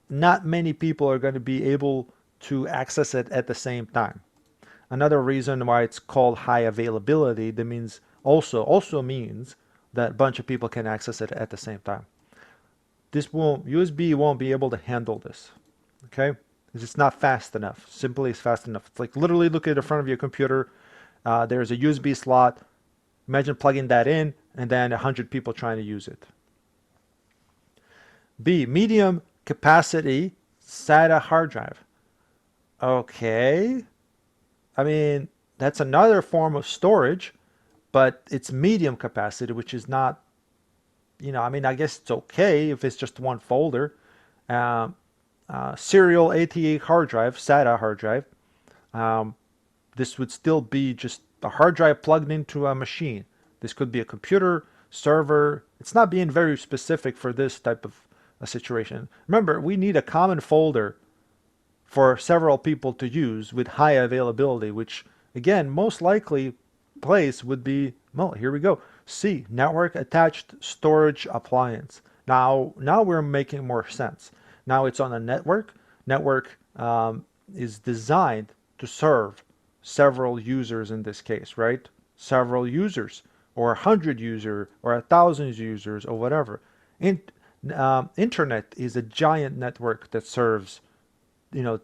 not many people are going to be able to access it at the same time. Another reason why it's called high availability, that means also means that a bunch of people can access it at the same time. USB won't be able to handle this. Okay, because it's not fast enough. Simply it's fast enough. It's like literally look at the front of your computer. There's a USB slot. Imagine plugging that in and then 100 people trying to use it. B, medium capacity SATA hard drive. Okay, I mean that's another form of storage, but it's medium capacity, which is not, I mean, I guess it's okay if it's just one folder. Um, Serial ATA hard drive, SATA hard drive. Um, this would still be just a hard drive plugged into a machine. This could be a computer, server. It's not being very specific for this type of a situation. Remember, we need a common folder for several people to use with high availability, which again, most likely place would be, well, here we go. C, network attached storage appliance. Now we're making more sense. Now it's on a network. Network is designed to serve several users in this case, right? Several users, or 100 users, or 1,000 users, or whatever. Internet is a giant network that serves,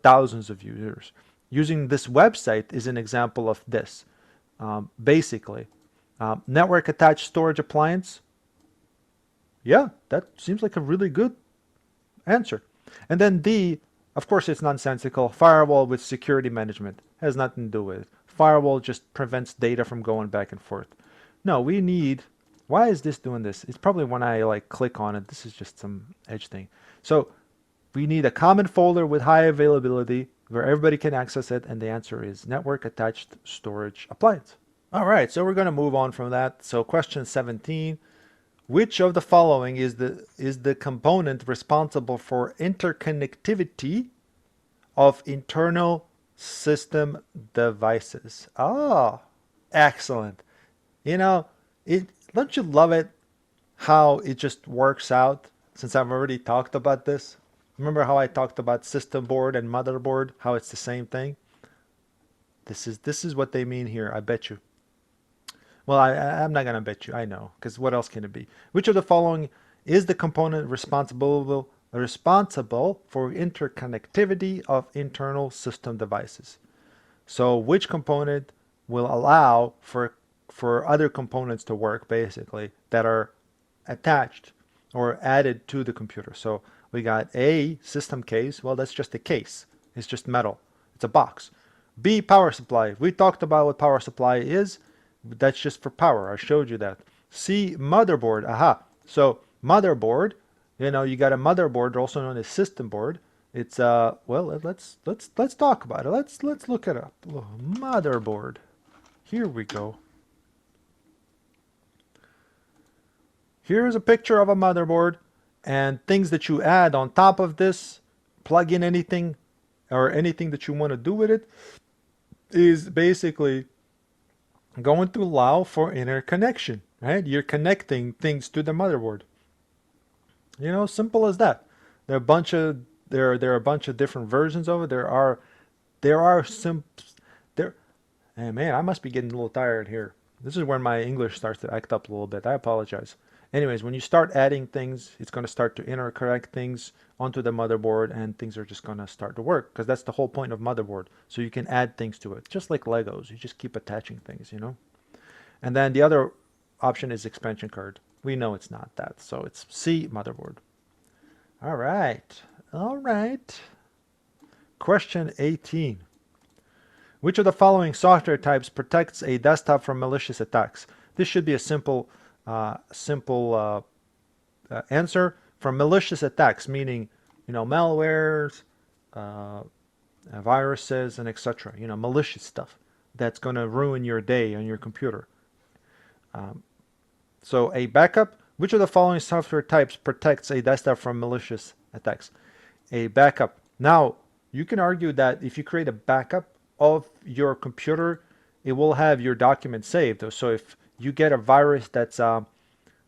thousands of users. Using this website is an example of this. Basically, network attached storage appliance. Yeah, that seems like a really good answer. And then D, of course, it's nonsensical. Firewall with security management has nothing to do with it. Firewall just prevents data from going back and forth. No, we need. Why is this doing this? It's probably when I like click on it. This is just some edge thing. So we need a common folder with high availability where everybody can access it, and the answer is network attached storage appliance. All right, so we're going to move on from that. So question 17, which of the following is the component responsible for interconnectivity of internal system devices? Oh, excellent. Don't you love it how it just works out, since I've already talked about this? Remember how I talked about system board and motherboard, how it's the same thing? This is what they mean here, I bet you. Well, I'm not going to bet you, I know, because what else can it be? Which of the following is the component responsible for interconnectivity of internal system devices? So which component will allow for other components to work, basically, that are attached or added to the computer? So we got A, system case. Well, that's just a case. It's just metal. It's a box. B, power supply. We talked about what power supply is. That's just for power. I showed you that. C, motherboard. Aha. So motherboard, you got a motherboard, also known as system board. It's well, let's talk about it. Let's look it up. Motherboard. Here we go. Here's a picture of a motherboard, and things that you add on top of this, plug in anything or anything that you want to do with it, is basically going to allow for interconnection, right? You're connecting things to the motherboard. Simple as that. There are a bunch of different versions of it. There are some there. Hey man, I must be getting a little tired here. This is where my English starts to act up a little bit. I apologize. Anyways, when you start adding things, it's going to start to interconnect things onto the motherboard, and things are just going to start to work, because that's the whole point of motherboard. So you can add things to it, just like Legos. You just keep attaching things, And then the other option is expansion card. We know it's not that, so it's C, motherboard. All right. All right. Question 18. Which of the following software types protects a desktop from malicious attacks? This should be a simple answer. From malicious attacks, meaning malwares, viruses, and etc. Malicious stuff that's going to ruin your day on your computer. So a backup. Which of the following software types protects a desktop from malicious attacks? a backup. Now, you can argue that if you create a backup of your computer, it will have your document saved. So if you get a virus that's,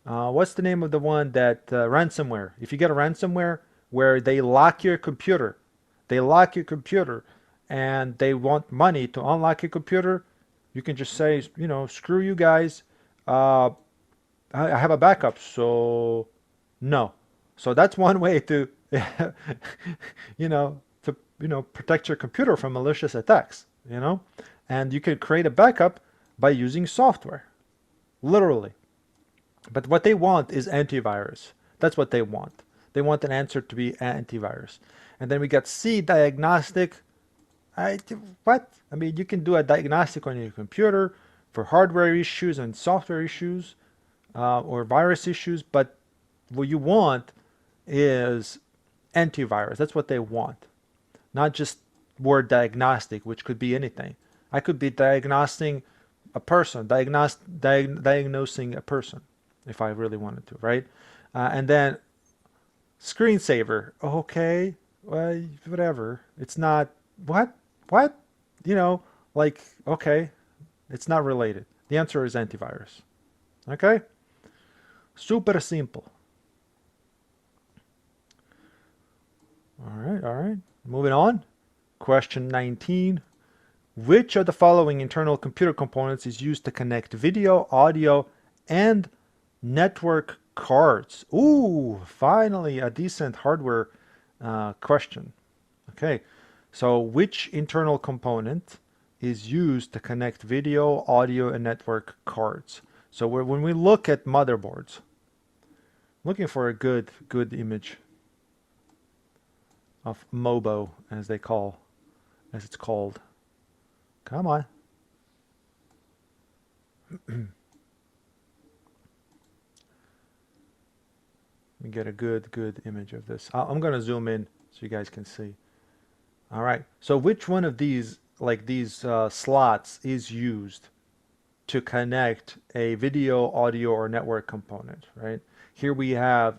what's the name of the one that ransomware? If you get a ransomware where they lock your computer, and they want money to unlock your computer, you can just say, screw you guys. Uh, I have a backup, so no. So that's one way to, protect your computer from malicious attacks. And you can create a backup by using software, literally. But what they want is antivirus. That's what they want. They want an answer to be antivirus. And then we got C, diagnostic. What? I mean, you can do a diagnostic on your computer for hardware issues and software issues, or virus issues, but what you want is antivirus. That's what they want. Not just word diagnostic, which could be anything. I could be diagnosing a person, diagnosing a person if I really wanted to, right? And then screensaver. Okay, well, whatever. It's not, what? What? Okay, it's not related. The answer is antivirus. Okay? Super simple. All right. Moving on. Question 19. Which of the following internal computer components is used to connect video, audio, and network cards? Ooh, finally a decent hardware question. Okay, so which internal component is used to connect video, audio, and network cards? So when we look at motherboards, looking for a good image of MOBO, as it's called. Come on. Let me get a good image of this. I'm gonna zoom in so you guys can see. All right. So which one of these, slots, is used to connect a video, audio, or network component? Right. Here we have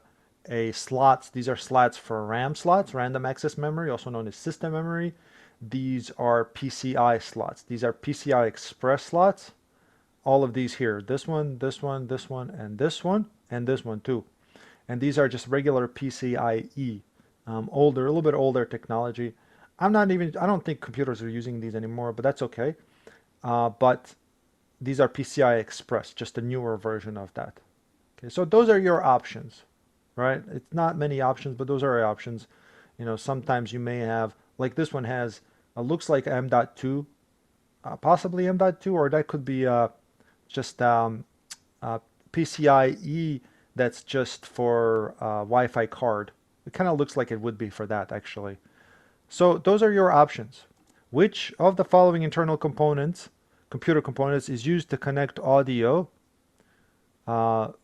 slots. These are slots for RAM slots, random access memory, also known as system memory. These are PCI slots. These are PCI Express slots. All of these here, this one, this one, this one, and this one too. And these are just regular PCIe, a little bit older technology. I don't think computers are using these anymore, but that's okay. But these are PCI Express, just a newer version of that. Okay, so those are your options, right? It's not many options, but those are your options. Sometimes you may have, like this one has, looks like M.2, possibly M.2, or that could be just PCIe that's just for Wi-Fi card. It kind of looks like it would be for that, actually. So those are your options. Which of the following internal computer components, is used to connect audio,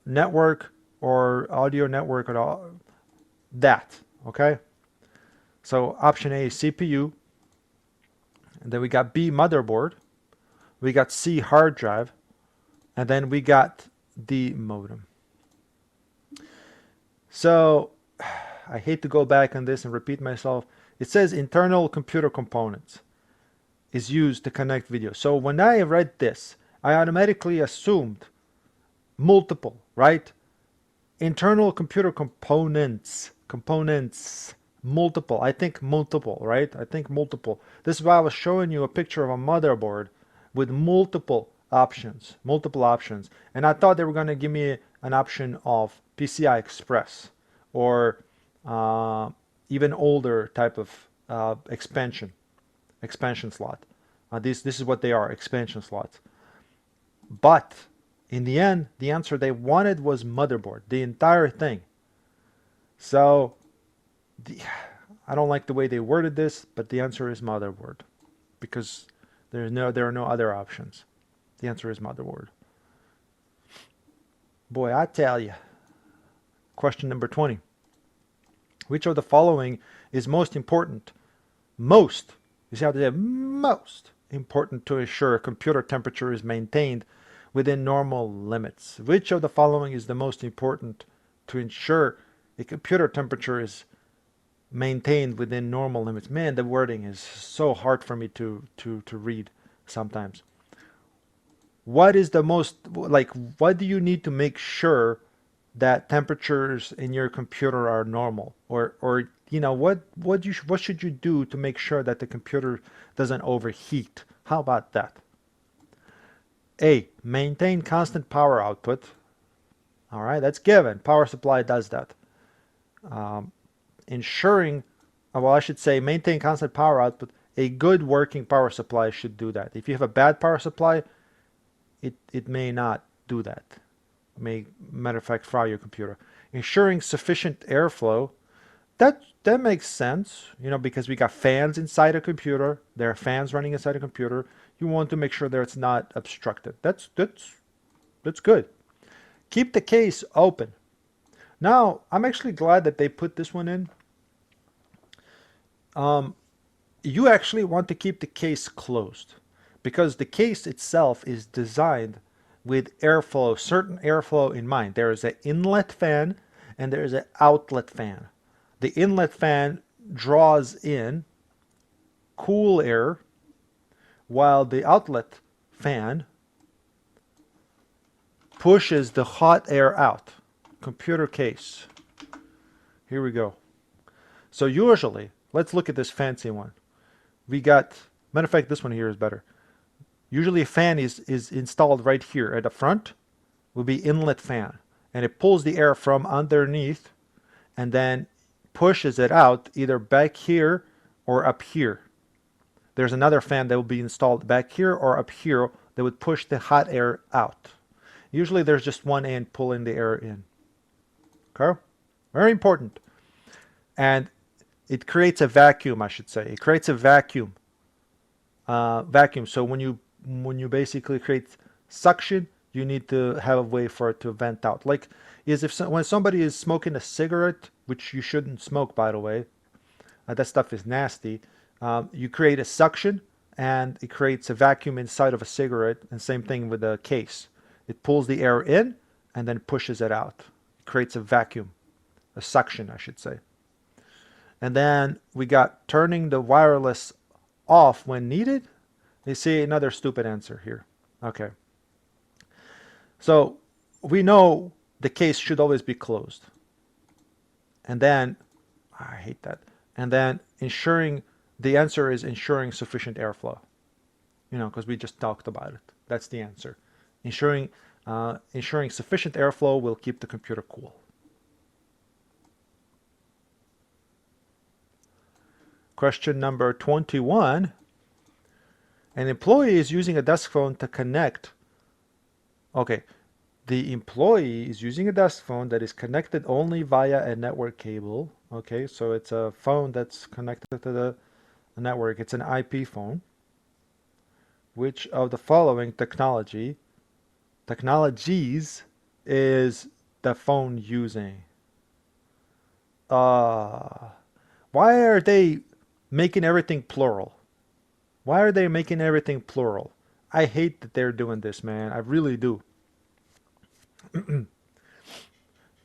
network, or audio network, or that? Okay. So option A is CPU. And then we got B, motherboard. We got C, hard drive. And then we got D, modem. So I hate to go back on this and repeat myself. It says internal computer components is used to connect video. So when I read this, I automatically assumed multiple, right? Internal computer components, multiple. I think multiple, right? I think multiple. This is why I was showing you a picture of a motherboard with multiple options. And I thought they were going to give me an option of PCI Express or even older type of expansion slot. This is what they are, expansion slots. But in the end, the answer they wanted was motherboard, the entire thing. So I don't like the way they worded this, but the answer is motherboard, because there are no other options. The answer is motherboard. Boy, I tell you. Question number 20. Which of the following is most important? Most. You see how they say most important to ensure computer temperature is maintained within normal limits. Which of the following is the most important to ensure a computer temperature is maintained within normal limits. Man, the wording is so hard for me to read sometimes. What is the most, like, what do you need to make sure that temperatures in your computer are normal? Or you know, what should you do to make sure that the computer doesn't overheat? How about that? A, maintain constant power output. All right, that's given. Power supply does that. Ensuring, well, I should say maintain constant power output. A good working power supply should do that. If you have a bad power supply, it may not do that. It may, matter of fact, fry your computer. Ensuring sufficient airflow. That makes sense, you know, because we got fans inside a computer. There are fans running inside a computer. You want to make sure that it's not obstructed. That's good. Keep the case open. Now, I'm actually glad that they put this one in. You actually want to keep the case closed because the case itself is designed with airflow, certain airflow in mind. There is an inlet fan and there is an outlet fan. The inlet fan draws in cool air while the outlet fan pushes the hot air out. Computer case. Here we go. So usually, let's look at this fancy one. We got, matter of fact, this one here is better. Usually a fan is installed right here at the front, will be inlet fan. And it pulls the air from underneath and then pushes it out either back here or up here. There's another fan that will be installed back here or up here that would push the hot air out. Usually there's just one end pulling the air in. Okay? Very important. And it creates a vacuum, I should say. It creates a vacuum. Vacuum. So when you basically create suction, you need to have a way for it to vent out. Like when somebody is smoking a cigarette, which you shouldn't smoke, by the way, that stuff is nasty. You create a suction, and it creates a vacuum inside of a cigarette. And same thing with the case. It pulls the air in and then pushes it out. It creates a vacuum, a suction, I should say. And then we got turning the wireless off when needed. You see another stupid answer here. Okay. So we know the case should always be closed. And then, I hate that. And then the answer is ensuring sufficient airflow. You know, because we just talked about it. That's the answer. Ensuring sufficient airflow will keep the computer cool. Question number 21. An employee is using a desk phone to connect. Okay, the employee is using a desk phone that is connected only via a network cable. Okay, so it's a phone that's connected to the network. It's an IP phone. Which of the following technologies is the phone using? Why are they making everything plural? Why are they making everything plural? I hate that they're doing this, man. I really do.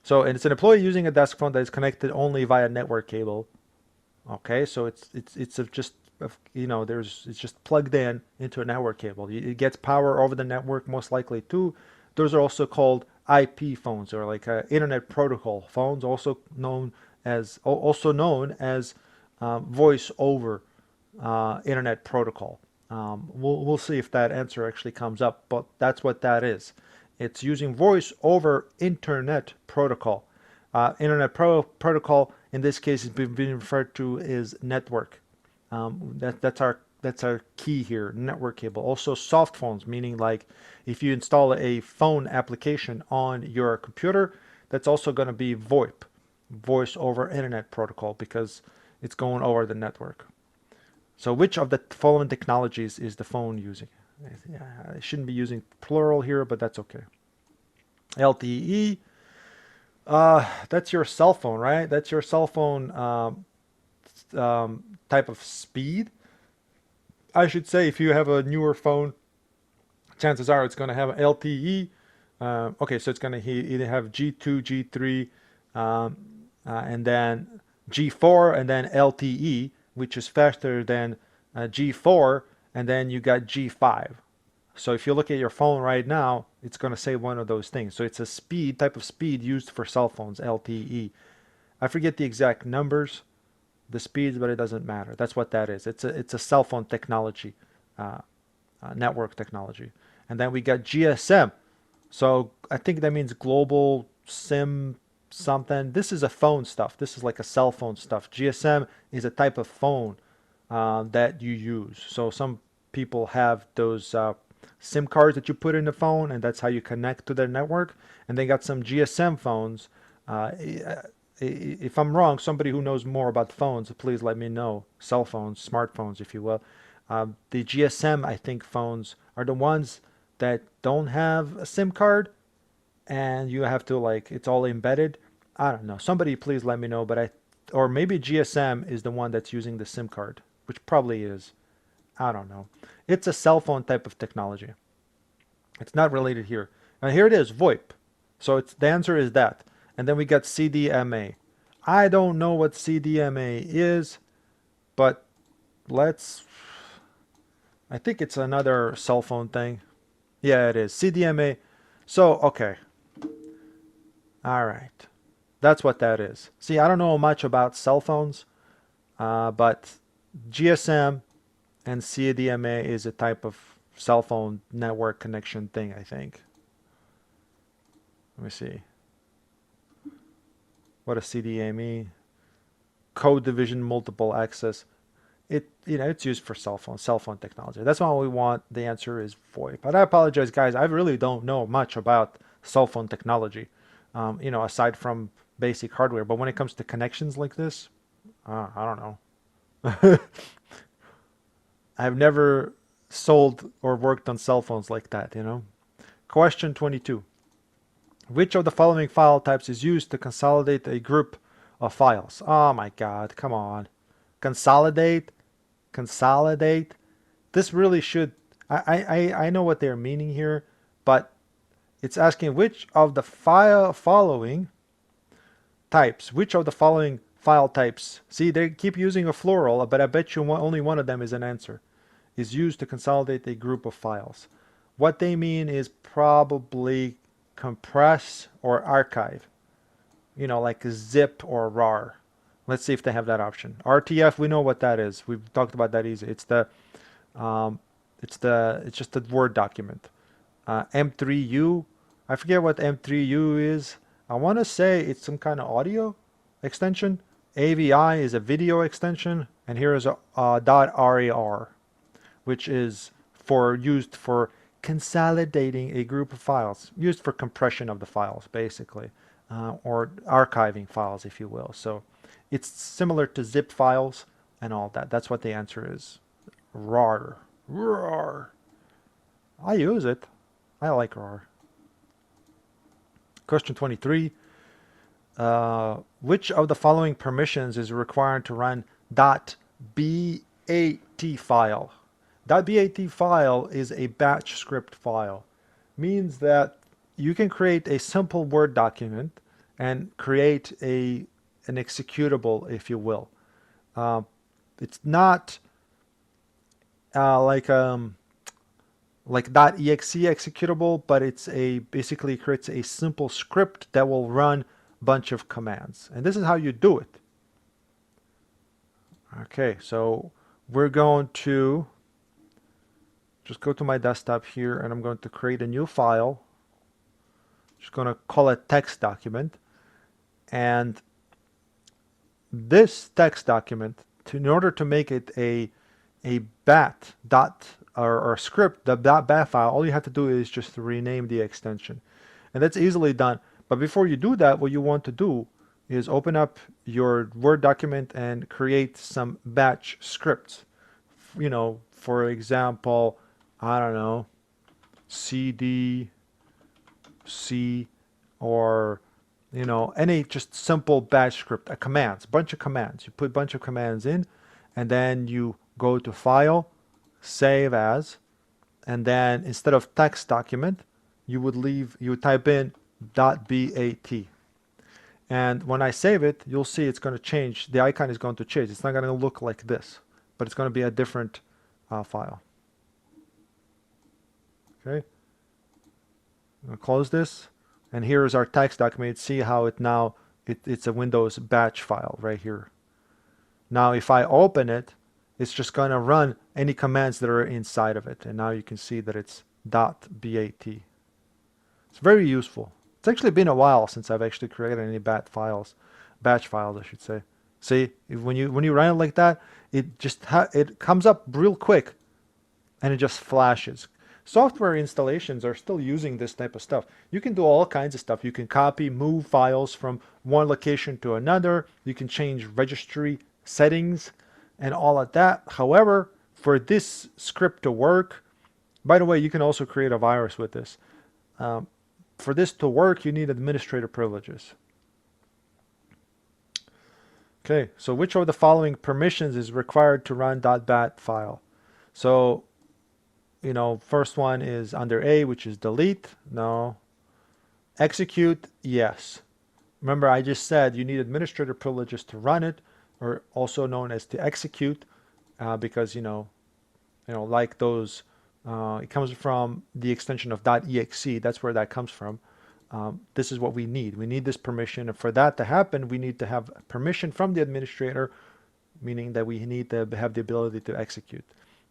So, and it's an employee using a desk phone that is connected only via network cable. Okay, so it's just, you know, it's just plugged in into a network cable. It gets power over the network most likely too. Those are also called IP phones, or like Internet Protocol phones, also known as voice over Internet Protocol. We'll see if that answer actually comes up, but that's what that is. It's using voice over Internet Protocol. Internet Protocol in this case is being referred to as network. That's our key here, network cable. Also soft phones, meaning like if you install a phone application on your computer, that's also going to be VoIP, voice over Internet Protocol, because it's going over the network. So which of the following technologies is the phone using? I shouldn't be using plural here, but that's okay. LTE, that's your cell phone, right? That's your cell phone type of speed. I should say if you have a newer phone, chances are it's going to have LTE. Okay, so it's going to either have G2, G3, and then G4 and then LTE, which is faster than G4, and then you got G5. So if you look at your phone right now, it's going to say one of those things. So it's a speed, type of speed used for cell phones, LTE. I forget the exact numbers, the speeds, but it doesn't matter. That's what that is. It's a cell phone technology, network technology. And then we got GSM. So I think that means global SIM something. This is a phone stuff. This is like a cell phone stuff. GSM is a type of phone that you use. So some people have those SIM cards that you put in the phone, and that's how you connect to their network. And they got some GSM phones. If I'm wrong, somebody who knows more about phones, please let me know. Cell phones, smartphones, if you will. The GSM, I think, phones are the ones that don't have a SIM card, and you have to like it's all embedded. I don't know. Somebody please let me know. Or maybe GSM is the one that's using the SIM card, which probably is. I don't know. It's a cell phone type of technology. It's not related here. Now here it is, VoIP. So the answer is that. And then we got CDMA. I don't know what CDMA is, but I think it's another cell phone thing. Yeah, it is. CDMA. So, okay. All right. That's what that is. See, I don't know much about cell phones, but GSM and CDMA is a type of cell phone network connection thing, I think. Let me see. What does CDMA mean? Code division multiple access. It's used for cell phone technology. That's why we want. The answer is VoIP. But I apologize, guys. I really don't know much about cell phone technology. Aside from basic hardware. But when it comes to connections like this, I don't know. I've never sold or worked on cell phones like that. Question 22. Which of the following file types is used to consolidate a group of files? Oh my God, come on. Consolidate. This really should, I know what they're meaning here, but it's asking which of the following types, which of the following file types, see they keep using a plural, but I bet you only one of them is an answer, is used to consolidate a group of files. What they mean is probably compress or archive, like zip or rar. Let's see if they have that option. RTF, we know what that is. We've talked about that easy. It's just a Word document. M3U, I forget what M3U is. I want to say it's some kind of audio extension. AVI is a video extension, and here is a .rar, which is used for consolidating a group of files, used for compression of the files, basically, or archiving files, if you will. So it's similar to zip files and all that. That's what the answer is. RAR. RAR. I use it. I like RAR. Question 23. Which of the following permissions is required to run .bat file? .bat file is a batch script file. Means that you can create a simple Word document and create an executable, if you will. It's not like .exe executable, but it's basically creates a simple script that will run a bunch of commands. And this is how you do it. Okay, so we're going to just go to my desktop here, and I'm going to create a new file. Just going to call it text document. And this text document, in order to make it a bat or script, the .bat file, all you have to do is just rename the extension. And that's easily done. But before you do that, what you want to do is open up your Word document and create some batch scripts. For example, I don't know, CD, C, or any just simple batch script, a bunch of commands. You put a bunch of commands in, and then you go to File, Save As, and then instead of text document, you would type in .bat. And when I save it, you'll see it's going to change. The icon is going to change. It's not going to look like this, but it's going to be a different file. Okay. I'm going to close this. And here is our text document. See how it now, it's a Windows batch file right here. Now if I open it, it's just going to run any commands that are inside of it. And now you can see that it's .bat. It's very useful. It's actually been a while since I've actually created any batch files, I should say. See, when you run it like that, it just it comes up real quick, and it just flashes. Software installations are still using this type of stuff. You can do all kinds of stuff. You can copy, move files from one location to another. You can change registry settings and all of that. However, for this script to work, by the way, you can also create a virus with this. For this to work, you need administrator privileges. Okay, so which of the following permissions is required to run .bat file? So, you know, first one is under A, which is delete. No. Execute, yes. Remember, I just said you need administrator privileges to run it, or also known as to execute, because like those. It comes from the extension of .exe. That's where that comes from. This is what we need. We need this permission, and for that to happen, we need to have permission from the administrator, meaning that we need to have the ability to execute.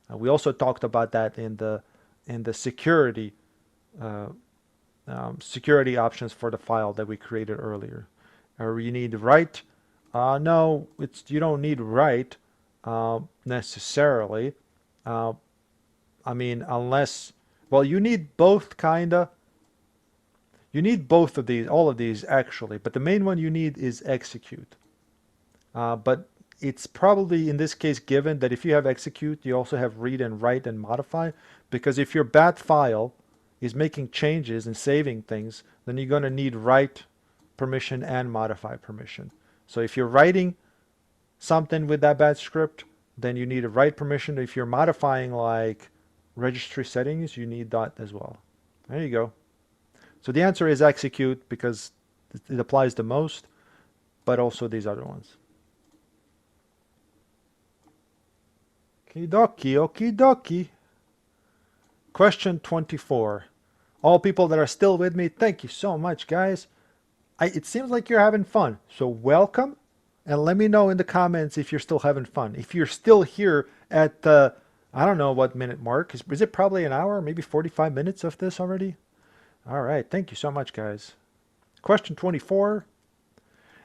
We also talked about that in the security security options for the file that we created earlier. Or you need write. No, you don't need write necessarily. I mean, unless, well, you need both kinda. You need both of these, all of these actually, but the main one you need is execute. But it's probably in this case given that if you have execute, you also have read and write and modify, because if your bat file is making changes and saving things, then you're going to need write permission and modify permission. So if you're writing something with that bat script, then you need a write permission. If you're modifying like registry settings, you need that as well. There you go. So the answer is execute because it applies the most, but also these other ones. Okie dokie, okie dokie. Question 24. All people that are still with me, thank you so much, guys. It seems like you're having fun, so welcome. And let me know in the comments if you're still having fun. If you're still here at the, I don't know what minute mark. Is it probably an hour, maybe 45 minutes of this already? All right, thank you so much, guys. Question 24.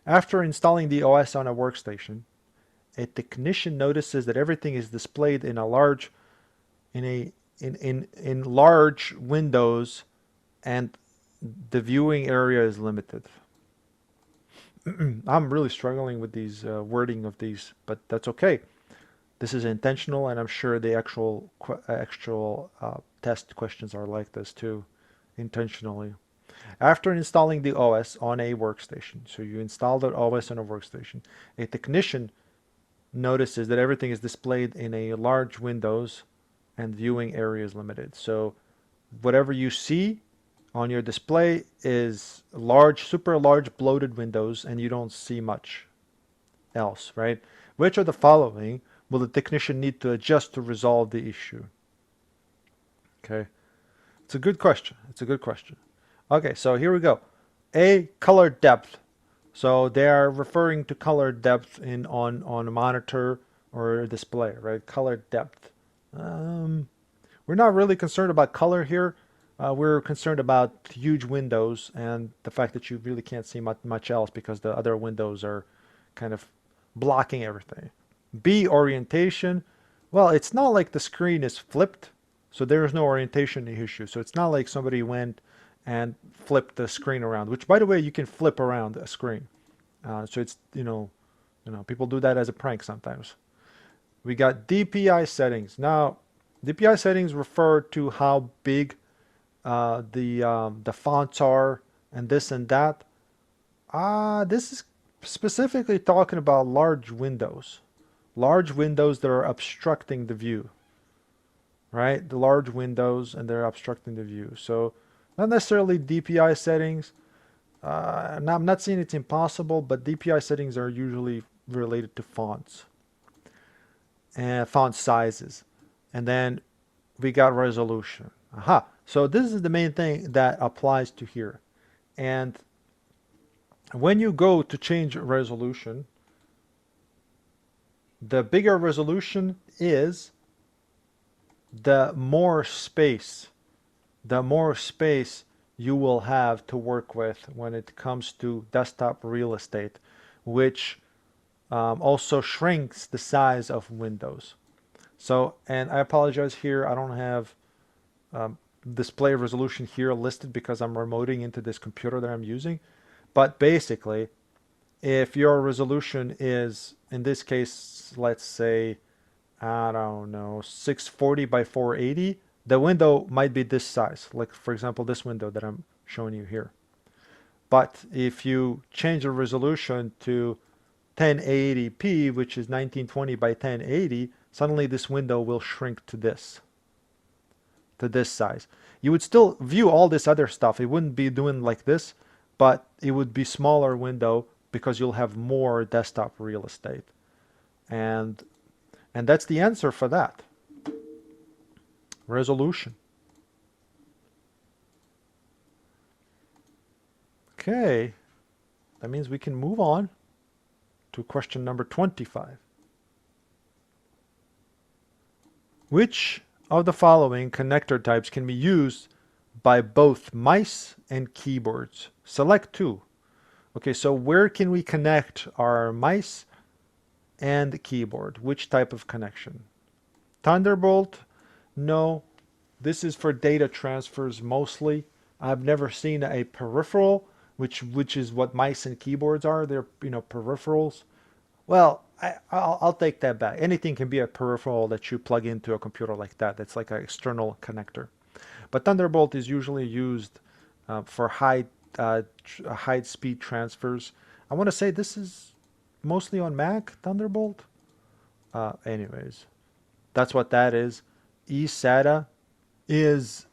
After installing the OS on a workstation, a technician notices that everything is displayed in a large, in large windows, and the viewing area is limited. I'm really struggling with these wording of these, but that's okay. This is intentional, and I'm sure the actual test questions are like this too, intentionally. After installing the OS on a workstation, so you installed the OS on a workstation, a technician notices that everything is displayed in a large windows and viewing area is limited. So whatever you see on your display is large, super large bloated windows, and you don't see much else, right? Which of the following will the technician need to adjust to resolve the issue? Okay, it's a good question. It's a good question. Okay, so here we go. A, color depth. So they are referring to color depth on a monitor or a display, right? Color depth. We're not really concerned about color here. We're concerned about huge windows and the fact that you really can't see much else because the other windows are kind of blocking everything. B, orientation. Well, it's not like the screen is flipped, so there is no orientation issue. So it's not like somebody went and flip the screen around, which, by the way, you can flip around a screen. So it's, people do that as a prank sometimes. We got DPI settings. Now, DPI settings refer to how big the fonts are and this and that. This is specifically talking about large windows that are obstructing the view, right? The large windows, and they're obstructing the view. So not necessarily DPI settings. now I'm not saying it's impossible, but DPI settings are usually related to fonts and font sizes. And then we got resolution. Aha. So this is the main thing that applies to here. And when you go to change resolution, the bigger resolution is, the more space you will have to work with when it comes to desktop real estate, which also shrinks the size of windows. So, and I apologize here, I don't have display resolution here listed because I'm remoting into this computer that I'm using. But basically, if your resolution is, in this case, let's say, I don't know, 640 by 480, the window might be this size. Like, for example, this window that I'm showing you here. But if you change the resolution to 1080p, which is 1920 by 1080, suddenly this window will shrink to this size. You would still view all this other stuff. It wouldn't be doing like this, but it would be smaller window because you'll have more desktop real estate. And that's the answer for that. Resolution. Okay, that means we can move on to question number 25. Which of the following connector types can be used by both mice and keyboards? Select two. Okay, so where can we connect our mice and keyboard? Which type of connection? Thunderbolt? No. This is for data transfers mostly. I've never seen a peripheral, which is what mice and keyboards are. They're, peripherals. Well, I'll take that back. Anything can be a peripheral that you plug into a computer like that. That's like an external connector. But Thunderbolt is usually used for high speed transfers. I want to say this is mostly on Mac, Thunderbolt. Anyways, that's what that is. eSATA is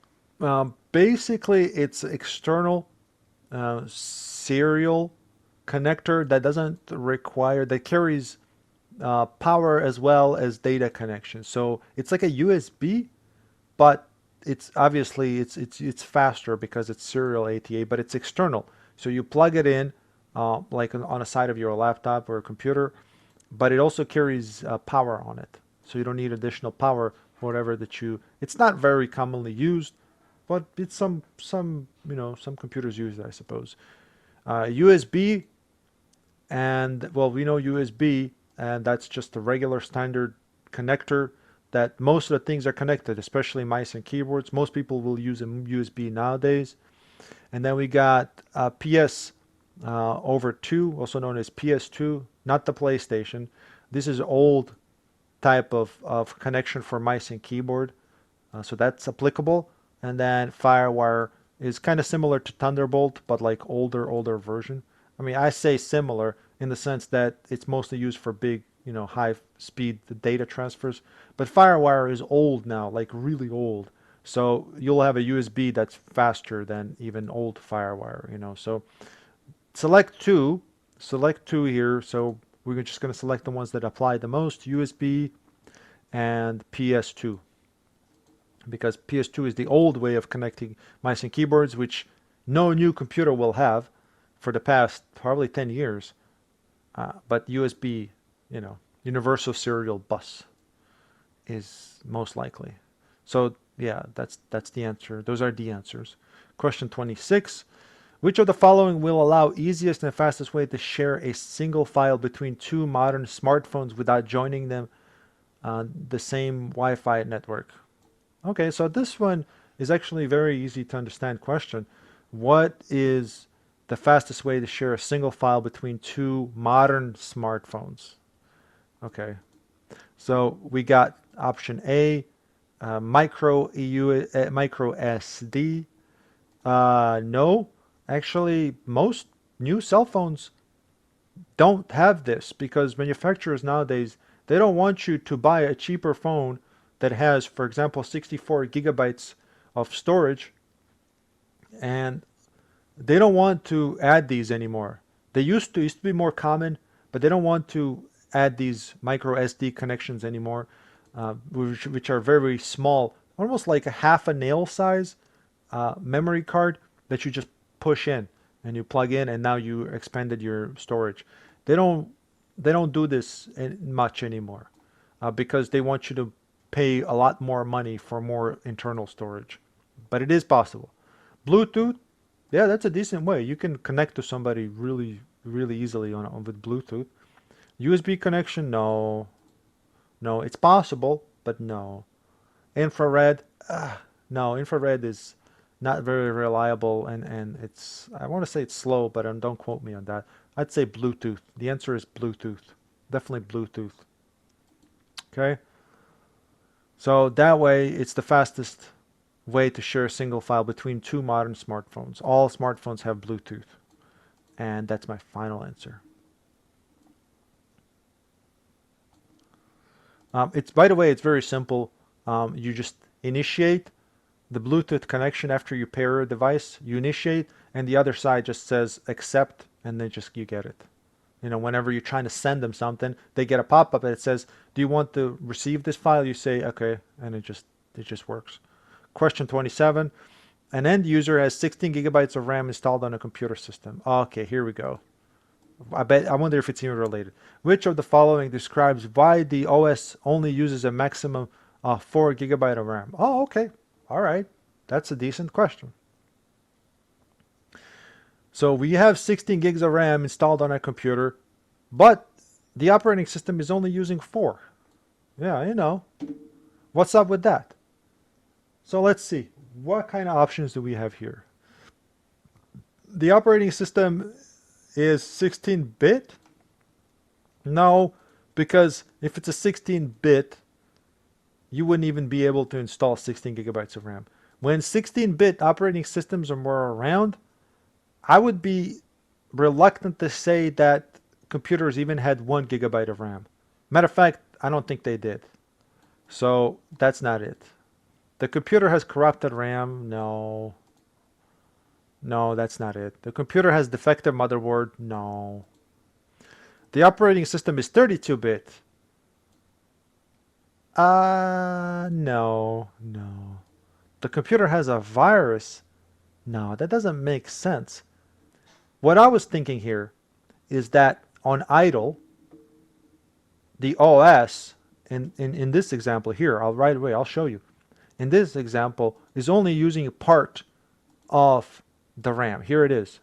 basically it's external serial connector that doesn't require, that carries power as well as data connection. So it's like a USB, but it's obviously it's faster because it's serial ATA, but it's external. So you plug it in like on a side of your laptop or a computer, but it also carries power on it. So you don't need additional power for whatever that you. It's not very commonly used, but it's some computers use it, I suppose. USB, and well, we know USB, and that's just a regular standard connector that most of the things are connected, especially mice and keyboards. Most people will use a USB nowadays. And then we got PS over 2, also known as PS2, not the PlayStation. This is old type of connection for mice and keyboard, so that's applicable. And then FireWire is kind of similar to Thunderbolt, but like older version. I mean, I say similar in the sense that it's mostly used for big, high speed data transfers. But FireWire is old now, like really old. So you'll have a USB that's faster than even old FireWire, So select two here. So we're just going to select the ones that apply the most, USB and PS2. Because PS2 is the old way of connecting mice and keyboards, which no new computer will have for the past probably 10 years. But USB, universal serial bus is most likely. So yeah, that's the answer. Those are the answers. Question 26. Which of the following will allow easiest and fastest way to share a single file between two modern smartphones without joining them on the same Wi-Fi network? Okay, so this one is actually a very easy to understand question. What is the fastest way to share a single file between two modern smartphones? Okay, so we got option A, micro SD. No, actually, most new cell phones don't have this because manufacturers nowadays, they don't want you to buy a cheaper phone that has, for example, 64 gigabytes of storage and they don't want to add these anymore. They used to be more common, but they don't want to add these micro SD connections anymore, which are very small, almost like a half a nail size memory card that you just push in and you plug in, and now you expanded your storage. They don't do this much anymore because they want you to pay a lot more money for more internal storage. But it is possible. Bluetooth, yeah, that's a decent way. You can connect to somebody really easily on with Bluetooth. USB connection, no. No, it's possible, but no. Infrared, no, infrared is not very reliable, and it's, I want to say it's slow, but don't quote me on that. I'd say Bluetooth. The answer is Bluetooth. Definitely Bluetooth. Okay? So that way, it's the fastest way to share a single file between two modern smartphones. All smartphones have Bluetooth. And that's my final answer. It's, by the way, it's very simple. You just initiate the Bluetooth connection after you pair a device. You initiate, and the other side just says accept, and then just you get it. You know, whenever you're trying to send them something, they get a pop-up that says, "Do you want to receive this file?" You say, "Okay," and it just works. Question 27. An end user has 16 gigabytes of RAM installed on a computer system. Okay, here we go. I wonder if it's even related. Which of the following describes why the OS only uses a maximum of 4 gigabyte of RAM? Oh, okay. All right. That's a decent question. So we have 16 gigs of RAM installed on our computer, but the operating system is only using 4. Yeah, you know. What's up with that? So let's see. What kind of options do we have here? The operating system is 16-bit? No, because if it's a 16-bit, you wouldn't even be able to install 16 gigabytes of RAM. When 16-bit operating systems are more around, I would be reluctant to say that computers even had 1 gigabyte of RAM. Matter of fact, I don't think they did. So that's not it. The computer has corrupted RAM? No. No, that's not it. The computer has defective motherboard? No. The operating system is 32-bit? No. The computer has a virus? No, that doesn't make sense. What I was thinking here is that on idle, the OS, in this example here, I'll show you. In this example, is only using a part of the RAM. Here it is.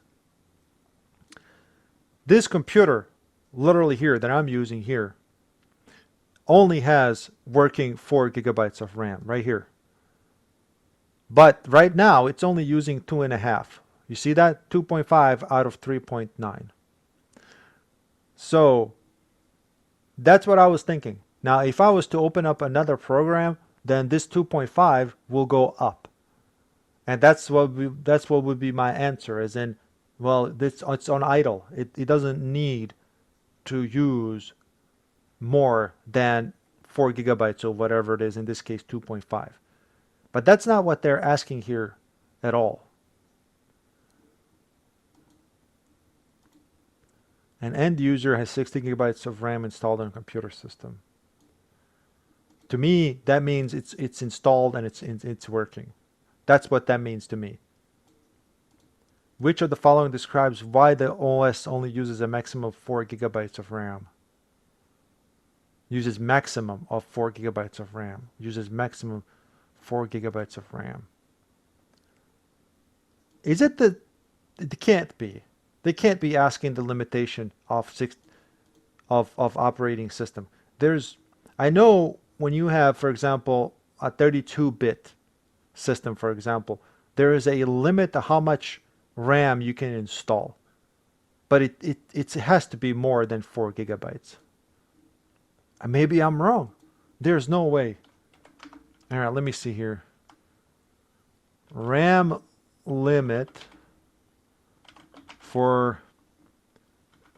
This computer, literally here, that I'm using here, only has working 4 gigabytes of RAM, right here. But right now, it's only using 2.5. You see that? 2.5 out of 3.9. So that's what I was thinking. Now, if I was to open up another program, then this 2.5 will go up. And that's what would be my answer, as in, well, it's on idle. It doesn't need to use more than 4 gigabytes or whatever it is, in this case 2.5. But that's not what they're asking here at all. An end user has 60 gigabytes of RAM installed on a computer system. To me, that means it's installed and it's working. That's what that means to me. Which of the following describes why the OS only uses a maximum of 4 gigabytes of RAM? Uses maximum of 4 gigabytes of RAM. Uses maximum 4 gigabytes of RAM. Is it the... It can't be. They can't be asking the limitation of operating system. I know when you have, for example, a 32-bit system, for example, there is a limit to how much RAM you can install. But it has to be more than 4 gigabytes. Maybe I'm wrong. There's no way. All right, let me see here. RAM limit for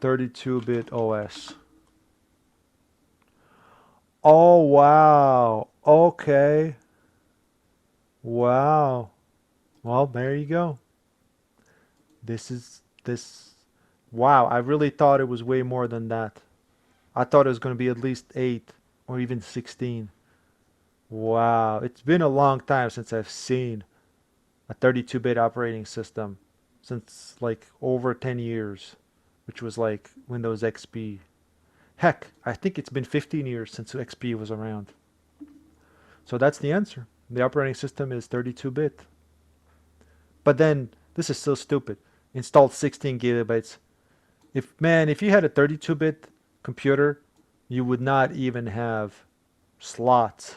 32-bit OS. Oh, wow. Okay. Wow. Well, there you go. This. Wow, I really thought it was way more than that. I thought it was going to be at least 8 or even 16. Wow, it's been a long time since I've seen a 32-bit operating system, since like over 10 years, which was like Windows XP. Heck, I think it's been 15 years since XP was around. So that's the answer. The operating system is 32-bit. But then, this is so stupid. Installed 16 gigabytes. If you had a 32-bit computer, you would not even have slots.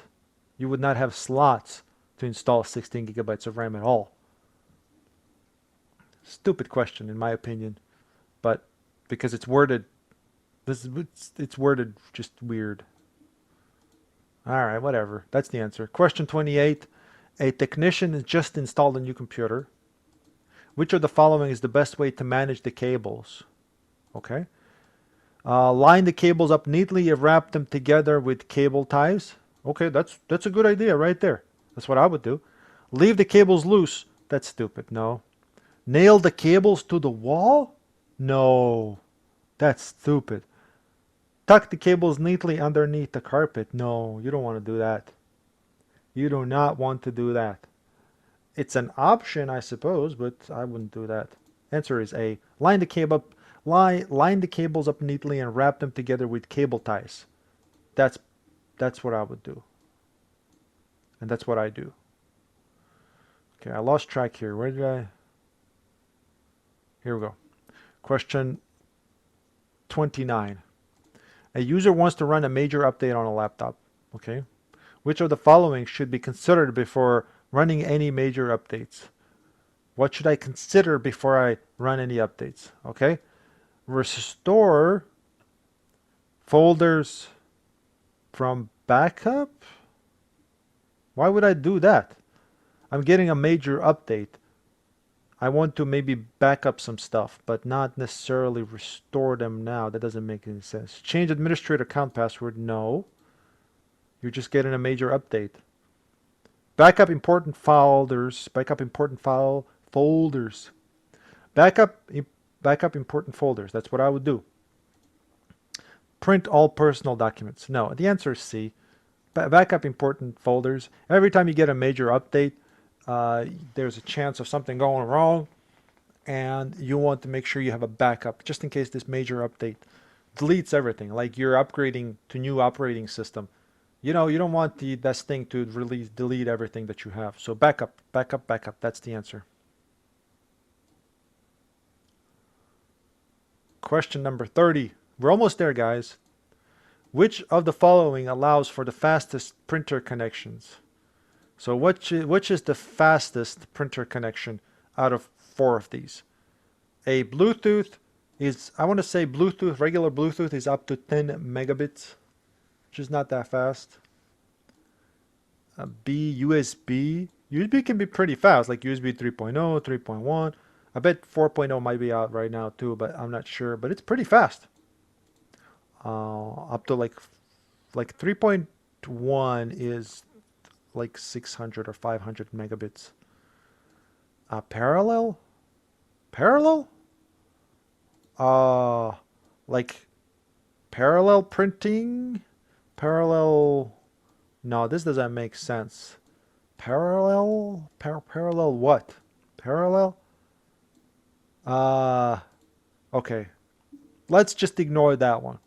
You would not have slots to install 16 gigabytes of RAM at all. Stupid question, in my opinion. But because it's worded, it's worded just weird. All right, whatever. That's the answer. Question 28. A technician has just installed a new computer. Which of the following is the best way to manage the cables? Okay. Line the cables up neatly and wrap them together with cable ties. Okay, that's a good idea right there. That's what I would do. Leave the cables loose. That's stupid. No. Nail the cables to the wall? No. That's stupid. Tuck the cables neatly underneath the carpet. No, you don't want to do that. You do not want to do that. It's an option, I suppose, but I wouldn't do that. Answer is A. Line the cables up neatly and wrap them together with cable ties. That's what I would do. And that's what I do. Okay, I lost track here. Where did I? Here we go. Question 29. A user wants to run a major update on a laptop. Okay. Which of the following should be considered before running any major updates? What should I consider before I run any updates? Okay. Restore folders from backup? Why would I do that? I'm getting a major update. I want to maybe back up some stuff, but not necessarily restore them now. That doesn't make any sense. Change administrator account password? No. You're just getting a major update. Backup important folders. Backup important folders. Backup important folders. That's what I would do. Print all personal documents. No. The answer is C. Backup important folders. Every time you get a major update, there's a chance of something going wrong, and you want to make sure you have a backup just in case this major update deletes everything. Like you're upgrading to new operating system. You know, you don't want this thing to delete everything that you have. So backup. That's the answer. Question number 30. We're almost there, guys. Which of the following allows for the fastest printer connections? So which is the fastest printer connection out of 4 of these? A Bluetooth is, I want to say Bluetooth, regular Bluetooth is up to 10 megabits, which is not that fast. B, USB. USB can be pretty fast, like USB 3.0, 3.1. I bet 4.0 might be out right now too, but I'm not sure. But it's pretty fast. Up to like 3.1 is like 600 or 500 megabits. Parallel? Like parallel printing? Parallel. No, this doesn't make sense. Parallel what? Parallel? Okay. Let's just ignore that one.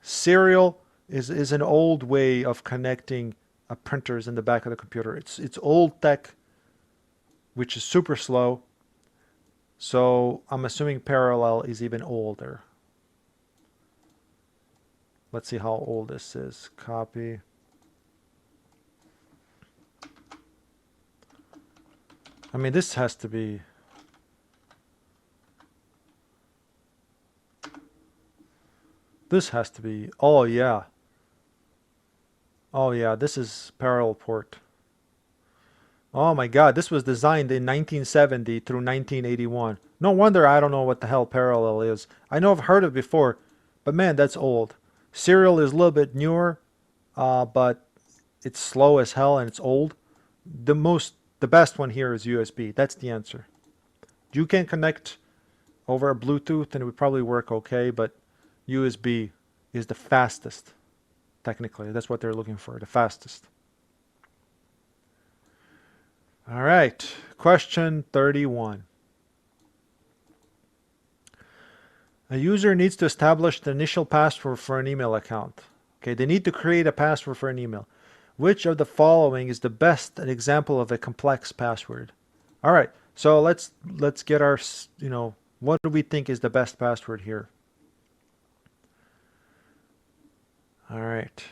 Serial is an old way of connecting printers in the back of the computer. It's old tech, which is super slow. So I'm assuming parallel is even older. Let's see how old this is. Copy. I mean, this has to be... This has to be... Oh, yeah. Oh, yeah, this is parallel port. Oh my God, this was designed in 1970 through 1981. No wonder I don't know what the hell parallel is. I know I've heard of it before, but man, that's old. Serial is a little bit newer, but it's slow as hell and it's old. The best one here is USB. That's the answer. You can connect over Bluetooth, then it would probably work okay, but USB is the fastest, technically. That's what they're looking for, the fastest. All right, question 31. A user needs to establish the initial password for an email account. Okay, they need to create a password for an email. Which of the following is the best example of a complex password? All right, so let's get our, what do we think is the best password here? All right.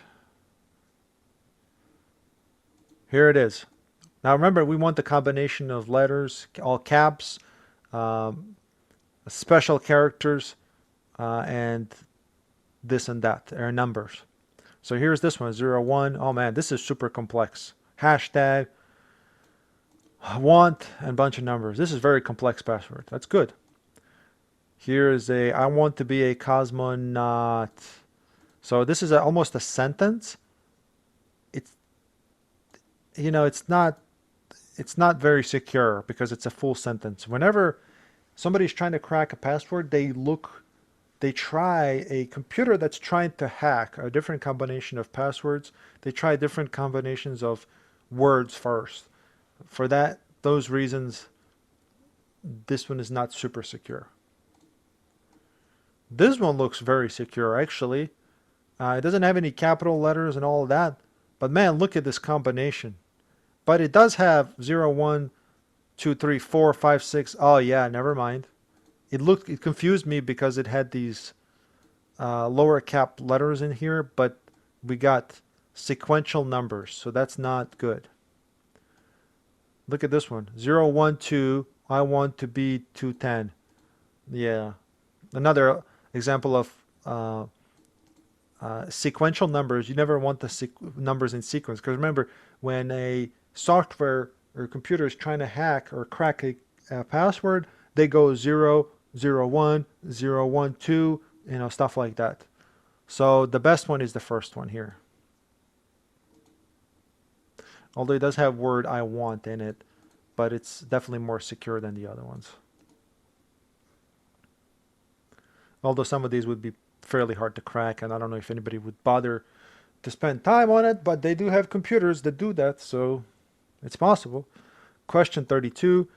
Here it is. Now remember, we want the combination of letters, all caps, special characters, and this and that, or numbers. So here's this one, 01. Oh man, this is super complex. Hashtag, want, and bunch of numbers. This is very complex password. That's good. Here is a, I want to be a cosmonaut. So this is almost a sentence. It's, it's not very secure because it's a full sentence. Whenever somebody's trying to crack a password, they try a computer that's trying to hack a different combination of passwords. They try different combinations of words first. For those reasons, this one is not super secure. This one looks very secure, actually. It doesn't have any capital letters and all of that. But man, look at this combination. But it does have 0, 1, 2, 3, 4, 5, 6. Oh yeah, never mind. It confused me because it had these lower cap letters in here, but we got sequential numbers, so that's not good. Look at this one. 0, 1, 2. I want to be 210. Yeah. Another example of sequential numbers. You never want the numbers in sequence, because remember, when a software or computer is trying to hack or crack a password, they go 0, 0, 1, 0, 1, 2, stuff like that. So the best one is the first one here. Although it does have word I want in it, but it's definitely more secure than the other ones. Although some of these would be fairly hard to crack, and I don't know if anybody would bother to spend time on it, but they do have computers that do that, so it's possible. Question 32.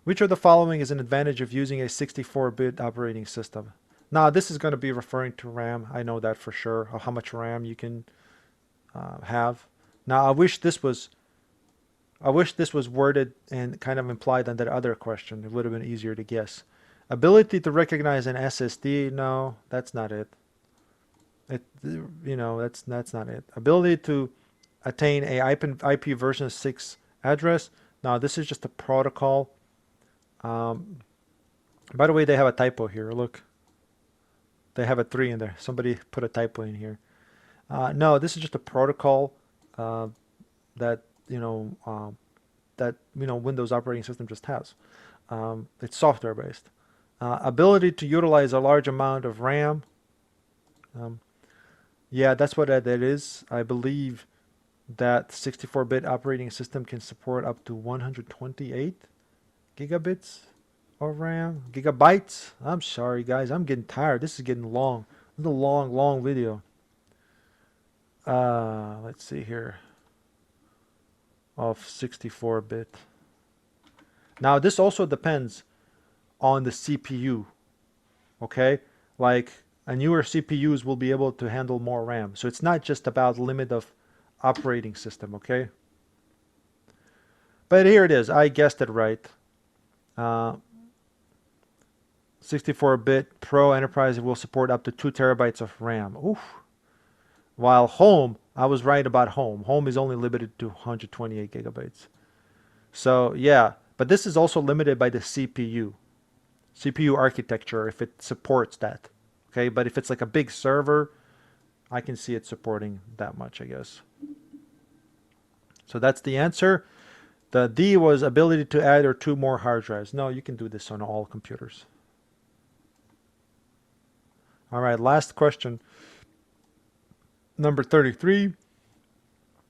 Which of the following is an advantage of using a 64-bit operating system? Now, this is going to be referring to RAM. I know that for sure, how much RAM you can have. Now, I wish this was worded and kind of implied on that other question. It would have been easier to guess. Ability to recognize an SSD? No, that's not it. That's not it. Ability to attain a IP version 6 address? Now, this is just a protocol. By the way, they have a typo here. Look, they have a 3 in there. Somebody put a typo in here. No, this is just a protocol that Windows operating system just has. It's software based. Ability to utilize a large amount of RAM. Yeah, that's what that is. I believe that 64-bit operating system can support up to 128 gigabits of RAM. Gigabytes. I'm sorry, guys. I'm getting tired. This is getting long. This is a long video. Let's see here. Of 64-bit. Now, this also depends on the CPU. Okay? Like, a newer CPUs will be able to handle more RAM. So it's not just about limit of operating system, okay? But here it is. I guessed it right. 64-bit Pro Enterprise will support up to 2 terabytes of RAM. Oof. While Home, I was right about Home. Home is only limited to 128 gigabytes. So yeah, but this is also limited by the CPU architecture if it supports that. Okay, but if it's like a big server, I can see it supporting that much, I guess. So that's the answer. The D was ability to add or 2 more hard drives. No, you can do this on all computers. All right, last question. Number 33.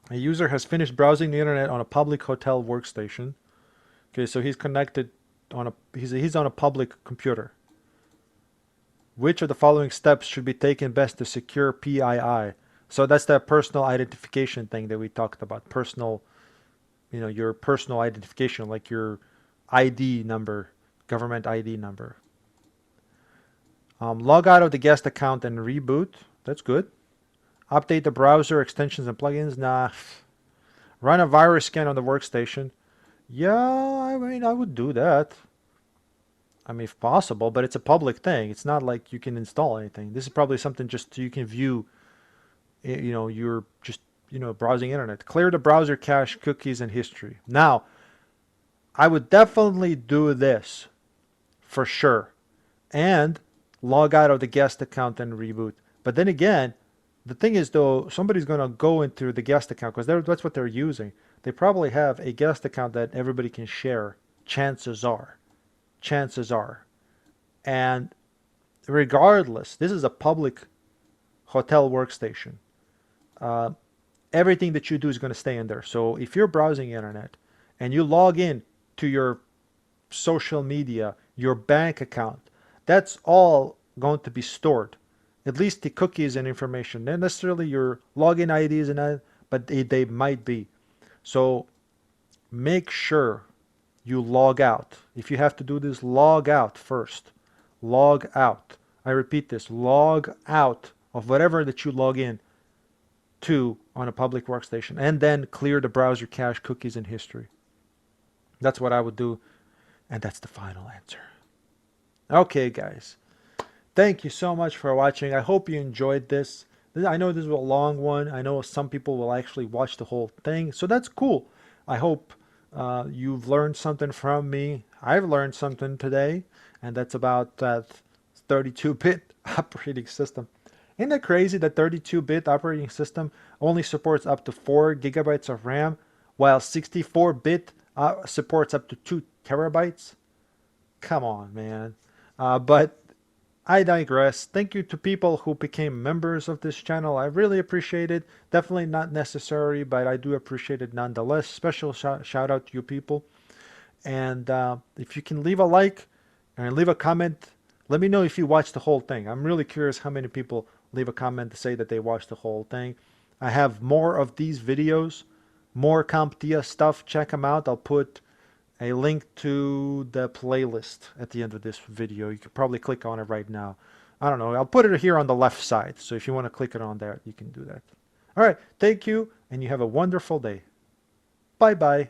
A user has finished browsing the internet on a public hotel workstation. Okay, so he's connected on he's on a public computer. Which of the following steps should be taken best to secure PII? So that's that personal identification thing that we talked about. Personal, your personal identification, like your ID number, government ID number. Log out of the guest account and reboot. That's good. Update the browser, extensions, and plugins. Nah. Run a virus scan on the workstation. Yeah, I mean, I would do that. I mean, if possible, but it's a public thing. It's not like you can install anything. This is probably something just you can view. You're just, browsing internet. Clear the browser cache, cookies, and history. Now, I would definitely do this for sure. And log out of the guest account and reboot. But then again, the thing is though, somebody's going to go into the guest account because that's what they're using. They probably have a guest account that everybody can share. Chances are. And regardless, this is a public hotel workstation. Everything that you do is going to stay in there. So if you're browsing internet and you log in to your social media, your bank account, that's all going to be stored. At least the cookies and information. Not necessarily your login IDs and that, but they might be. So make sure you log out. If you have to do this, log out first. Log out. I repeat this, log out of whatever that you log in to on a public workstation, and then clear the browser cache, cookies, and history. That's what I would do, and that's the final answer. Okay, guys. Thank you so much for watching. I hope you enjoyed this. I know this was a long one. I know some people will actually watch the whole thing, so that's cool. I hope you've learned something from me. I've learned something today, and that's about that 32-bit operating system. Isn't that crazy that 32-bit operating system only supports up to 4 gigabytes of RAM, while 64-bit supports up to 2 terabytes? Come on, man. But I digress. Thank you to people who became members of this channel. I really appreciate it. Definitely not necessary, but I do appreciate it nonetheless. Special shout out to you people. And if you can leave a like and leave a comment, let me know if you watched the whole thing. I'm really curious how many people leave a comment to say that they watched the whole thing. I have more of these videos, more CompTIA stuff. Check them out. I'll put a link to the playlist at the end of this video. You could probably click on it right now. I don't know. I'll put it here on the left side. So if you want to click it on there, you can do that. All right. Thank you, and you have a wonderful day. Bye-bye.